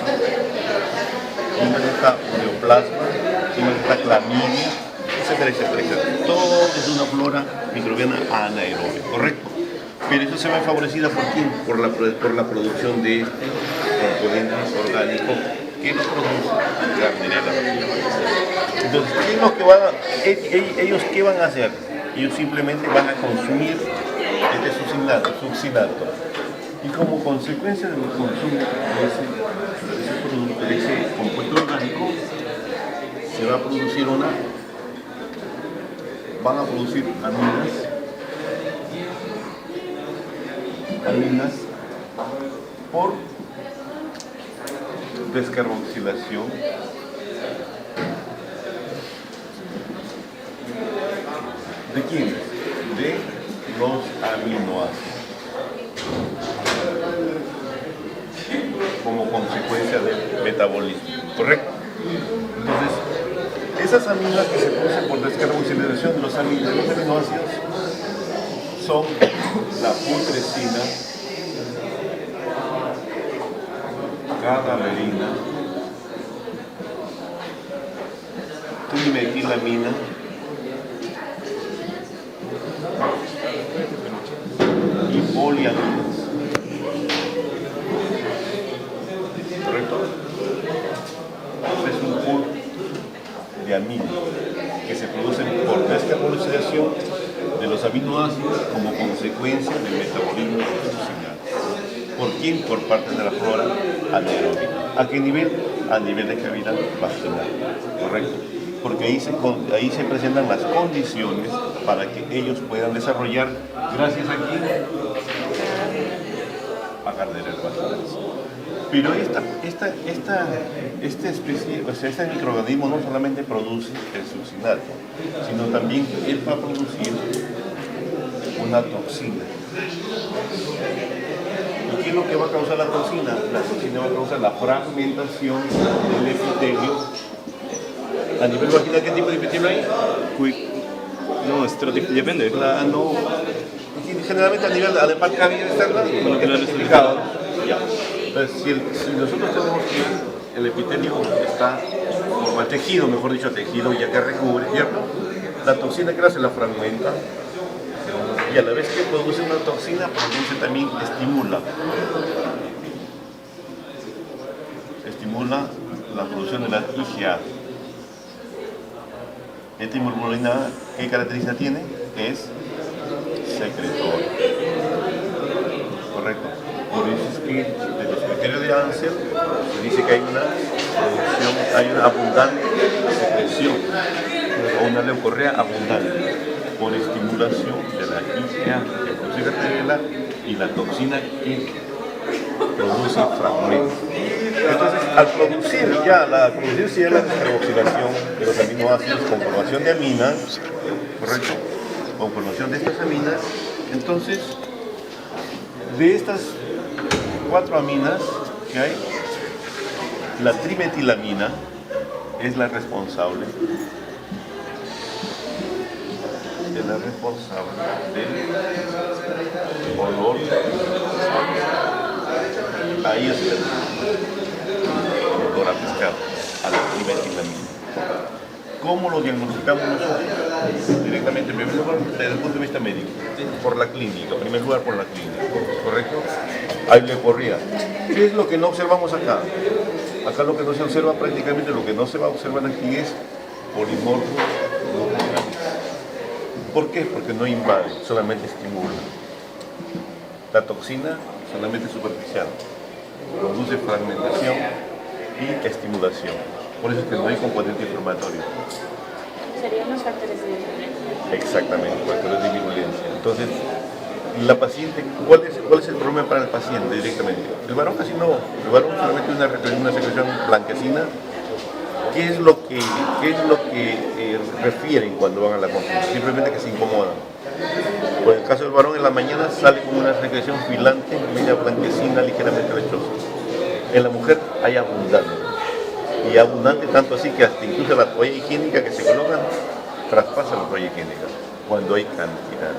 ¿Quién más está? Neoplasma. ¿Quién más está? Clamidia, etcétera, etcétera, etcétera. Todo es una flora microbiana anaerobia, ¿correcto? Pero eso se ve favorecida ¿por quién? Por la producción de componentes orgánicos que lo produce Gardnerella. Entonces, ¿qué es lo que ellos qué van a hacer? Ellos simplemente van a consumir este succinato. Y como consecuencia del consumo de ese producto, de ese compuesto orgánico, se va a producir van a producir aminas por descarboxilación ¿de quiénes? De los aminoácidos como consecuencia del metabolismo, ¿correcto? Entonces, esas aminas que se producen por descarboxilación de los aminoácidos son la putrescina, cadaverina, trimetilamina y poliaminas. ¿Correcto? es un pool de aminos que se producen por descarbonización de los aminoácidos como consecuencia del metabolismo intestinal. ¿Por quién? Por parte de la flora anaeróbica. ¿A qué nivel? A nivel de cavidad vaginal, ¿correcto? Porque ahí se presentan las condiciones para que ellos puedan desarrollar, gracias a quién, a carderas vaginales. Pero esta especie, o sea, este microorganismo no solamente produce el succinato, sino también él va a producir una toxina. ¿Y qué es lo que va a causar la toxina? La toxina va a causar la fragmentación del epitelio. A nivel vaginal, ¿qué tipo de epitelio hay? No, depende. No, generalmente a nivel de parte cavidad externa, lo que les explicado. Ya. Entonces, si nosotros tenemos que el epitelio está, como el tejido, mejor dicho, tejido ya que recubre, ¿cierto? La toxina que hace la fragmenta y a la vez que produce una toxina, produce también, estimula la producción de la IgA. Esta inmunoglobulina, ¿qué característica tiene? Es secretor. Correcto. Por eso es que de los criterios de Ansel se dice que hay una producción, hay una abundante secreción o una leucorrea abundante por estimulación de la IgA que produce cartela y la toxina que produce fragmentos. Entonces, al producirse ya la descarboxilación de los aminoácidos con formación de aminas, ¿correcto? Con formación de estas aminas, entonces, de estas 4 aminas que hay, la trimetilamina es la responsable del olor. Ahí es el olor a pescado, a la trimetilamina. ¿Cómo lo diagnosticamos nosotros? Directamente, en primer lugar, desde el punto de vista médico, por la clínica, en primer lugar por la clínica, ¿correcto? Hay leucorrea. ¿Qué es lo que no observamos acá? Acá lo que no se observa prácticamente, lo que no se va a observar aquí es polimorfo nuclear. ¿Por qué? Porque no invade, solamente estimula. La toxina solamente superficial, produce fragmentación y estimulación. Por eso es que no hay componente inflamatorio. ¿Serían los factores de virulencia? Exactamente, factores de virulencia. Entonces, la paciente, ¿cuál es el problema para el paciente directamente? El varón casi no, el varón solamente una secreción blanquecina. ¿Qué es lo que refieren cuando van a la consulta? Simplemente que se incomodan. Por el caso del varón, en la mañana sale con una secreción filante, media blanquecina, ligeramente lechosa. En la mujer hay abundante. Y abundante tanto así que hasta incluso la toalla higiénica que se colocan traspasa la toalla higiénica cuando hay cantidad.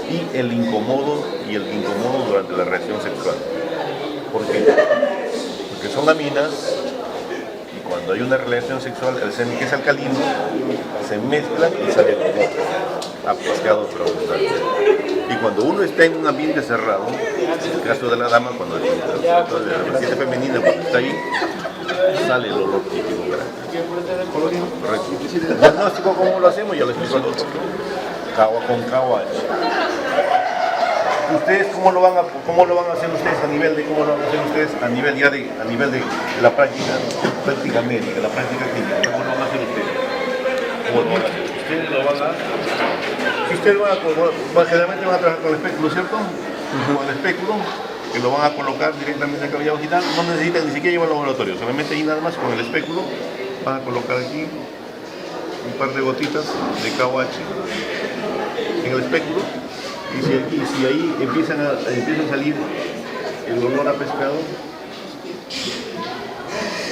Y el incomodo durante la reacción sexual. ¿Por qué? Porque son aminas y cuando hay una relación sexual, el semen que es alcalino se mezcla y sale el olor a pescado pero abundante. Y cuando uno está en un ambiente cerrado, en el caso de la dama, cuando la paciente femenina cuando está ahí, sale el olor típico. Correcto. El diagnóstico, ¿cómo lo hacemos? Ya lo explico al doctor. Con KOH. ¿Ustedes cómo lo van a hacer ustedes a nivel de la práctica médica, la práctica clínica? ¿Cómo lo van a hacer ustedes? Ustedes lo van a... Si ustedes generalmente van a trabajar con el espéculo, ¿cierto? Con el espéculo, que lo van a colocar directamente en la cavidad vaginal, no necesitan ni siquiera llevar al laboratorio, solamente ahí nada más con el espéculo van a colocar aquí un par de gotitas de KOH en el espéculo y si ahí empiezan a salir el olor a pescado,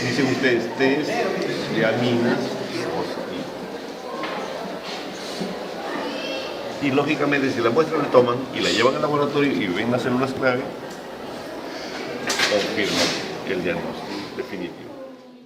dicen ustedes test de aminas positivas. Y lógicamente si la muestra la toman y la llevan al laboratorio y ven las células clave, confirman el diagnóstico definitivo.